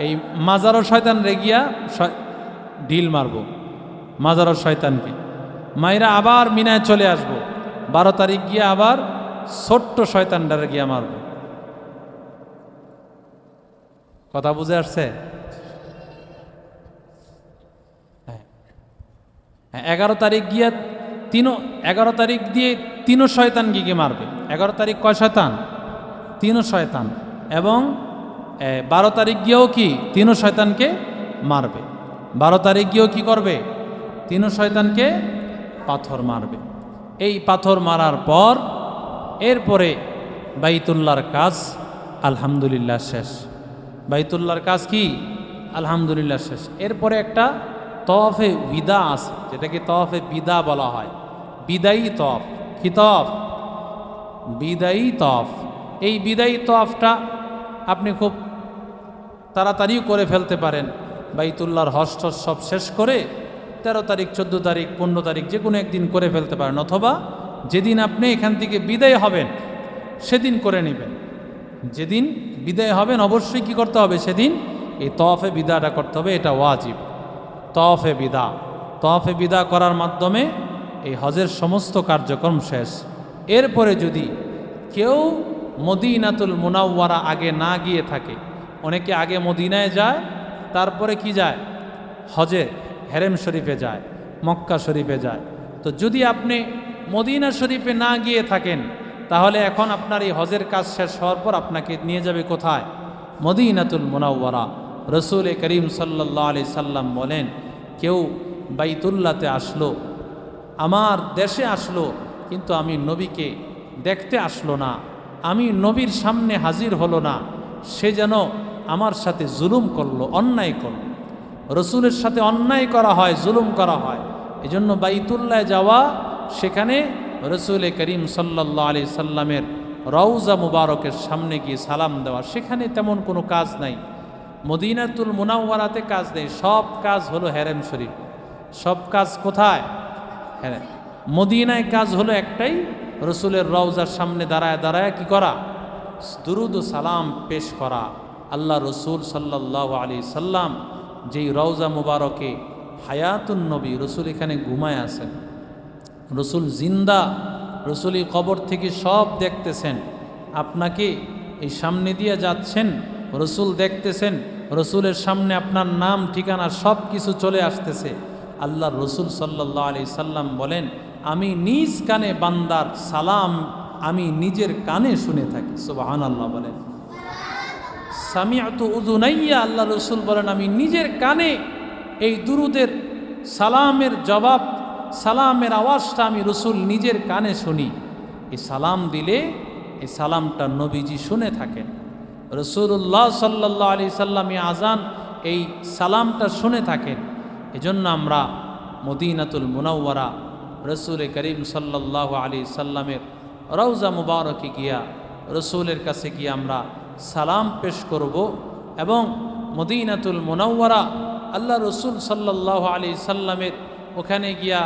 A: এই মাজারো শয়তান রে গিয়া ঢিল মারব, মাজারো শয়তানকে মাইরা আবার মিনায় চলে আসব। 12 তারিখ গিয়া আবার ছোট্ট শয়তানটারে গিয়া মারব। কথা বুঝে আসছে? 11 তারিখ গিয়া 11 তারিখ দিয়ে 3 শয়তান গিয়ে মারবে। 11 তারিখ কয় শয়তান? 3 শয়তান। এবং 12 তারিখ গিয়েও কি 3 শয়তানকে মারবে। 12 তারিখ গিয়েও কি করবে? 3 শয়তানকে পাথর মারবে। এই পাথর মারার পর এরপরে বাইতুল্লাহর কাজ আলহামদুলিল্লাহ শেষ। বাইতুল্লাহর কাজ কি আলহামদুলিল্লাহ শেষ। এরপরে একটা তওয়াফে বিদা আছে, যেটাকে তওয়াফে বিদা বলা হয়। বিদায়ী তওয়াফ। কি তওয়াফ? বিদায়ী তওয়াফ। এই বিদায়ী তওয়াফটা আপনি খুব তাড়াতাড়িও করে ফেলতে পারেন। বাইতুল্লাহর হজ টজ সব শেষ করে 13 তারিখ, 14 তারিখ, 15 তারিখ যে কোনো একদিন করে ফেলতে পারেন, অথবা যেদিন আপনি এখান থেকে বিদায় হবেন সেদিন করে নেবেন। যেদিন বিদায় হবেন অবশ্যই কি করতে হবে? সেদিন এই তওয়াফে বিদাটা করতে হবে, এটা ওয়াজিব। তওয়াফে বিদা, তওয়াফে বিদা করার মাধ্যমে এই হজের সমস্ত কার্যক্রম শেষ। এরপরে যদি কেউ মদিনাতুল মুনাওয়ারা আগে না গিয়ে থাকে, অনেকে আগে মদিনায় যায়, তারপরে কি যায়? হজে হেরেম শরীফে যায়, মক্কা শরীফে যায়। তো যদি আপনি মদিনা শরীফে না গিয়ে থাকেন, তাহলে এখন আপনার এই হজের কাজ শেষ হওয়ার পর আপনাকে নিয়ে যাবে কোথায়? মদিনাতুল মুনাওয়ারা। রসুল করিম সাল্লাল্লাহু আলাইহি সাল্লাম বলেন, কেউ বাইতুল্লাতে আসলো, আমার দেশে আসলো, কিন্তু আমি নবীকে দেখতে আসলো না, আমি নবীর সামনে হাজির হলো না, সে যেন আমার সাথে জুলুম করলো, অন্যায় করলো। রসুলের সাথে অন্যায় করা হয়, জুলুম করা হয়। এজন্য বাইতুল্লাহ যাওয়া, সেখানে রসুল করিম সাল্লাল্লাহু আলাইহি সাল্লামের রওজা মুবারকের সামনে গিয়ে সালাম দেওয়া, সেখানে তেমন কোনো কাজ নাই। মদিনাতুল মুনাওয়ারাতে কাজ নেই, সব কাজ হলো হেরেম শরীফ। সব কাজ কোথায়? হ্যাঁ, মদিনায় কাজ হলো একটাই, রসুলের রওজার সামনে দাঁড়ায় দাঁড়ায় কি করা? দুরুদ ও সালাম পেশ করা। আল্লাহ রসুল সাল্লাল্লাহু আলাইহি সাল্লাম যেই রওজা মুবারকে হায়াতুন নবী, রসুল এখানে ঘুমায় আছেন, রসুল জিন্দা, রসুল এই কবর থেকে সব দেখতেছেন। আপনাকে এই সামনে দিয়ে যাচ্ছেন, রসুল দেখতেছেন, রসুলের সামনে আপনার নাম ঠিকানা সব কিছু চলে আসতেছে। আল্লাহ রসুল সাল্লাল্লাহু আলাইহি সাল্লাম বলেন, আমি নিজ কানে বান্দার সালাম আমি নিজের কানে শুনে থাকি। সুবহানাল্লাহ বলেন। সামিআতু উযুনাইয়া, আল্লাহ রসুল বলেন আমি নিজের কানে এই দুরুদের সালামের জবাব, সালামের আওয়াজটা আমি রসুল নিজের কানে শুনি। এই সালাম দিলে এই সালামটা নবীজি শুনে থাকেন। রসুল্লাহ সাল্লাল্লাহু আলাইহি সাল্লাম এই আজান, এই সালামটা শুনে থাকেন। এজন্য আমরা মদিনাতুল মুনাওয়ারা রসুল করিম সাল্লাল্লাহু আলাইহি সাল্লামের রওজা মুবারকে গিয়া রসুলের কাছে গিয়ে আমরা সালাম পেশ করব। এবং মদিনাতুল মুনাওয়ারা আল্লাহ রসুল সাল্লাল্লাহু আলাইহি সাল্লামের ওখানে গিয়া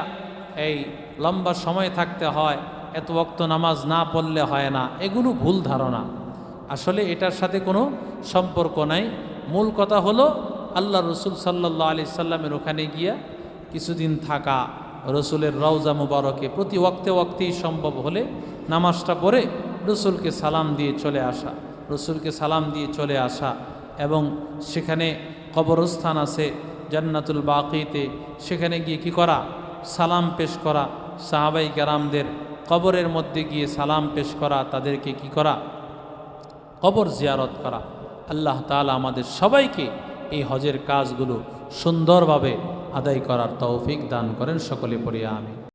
A: এই লম্বা সময় থাকতে হয়, এত ওয়াক্ত নামাজ না পড়লে হয় না, এগুলো ভুল ধারণা। আসলে এটার সাথে কোনো সম্পর্ক নাই। মূল কথা হলো আল্লাহ রসুল সাল্লাল্লাহু আলাইহি সাল্লামের ওখানে গিয়া কিছুদিন থাকা, রসুলের রওজা মুবারকে প্রতি ওয়াক্তে ওয়াক্তেই সম্ভব হলে নামাজটা পড়ে রসুলকে সালাম দিয়ে চলে আসা, রসুলকে সালাম দিয়ে চলে আসা। এবং সেখানে কবরস্থান আছে জান্নাতুল বাকিতে, সেখানে গিয়ে কি করা? সালাম পেশ করা। সাহাবাই কেরামদের কবরের মধ্যে গিয়ে সালাম পেশ করা, তাদেরকে কি করা? কবর জিয়ারত করা। আল্লাহ তাআলা আমাদের সবাইকে এই হজের কাজগুলো সুন্দরভাবে আদায় করার তৌফিক দান করেন। সকলে পড়িয়া আমিন।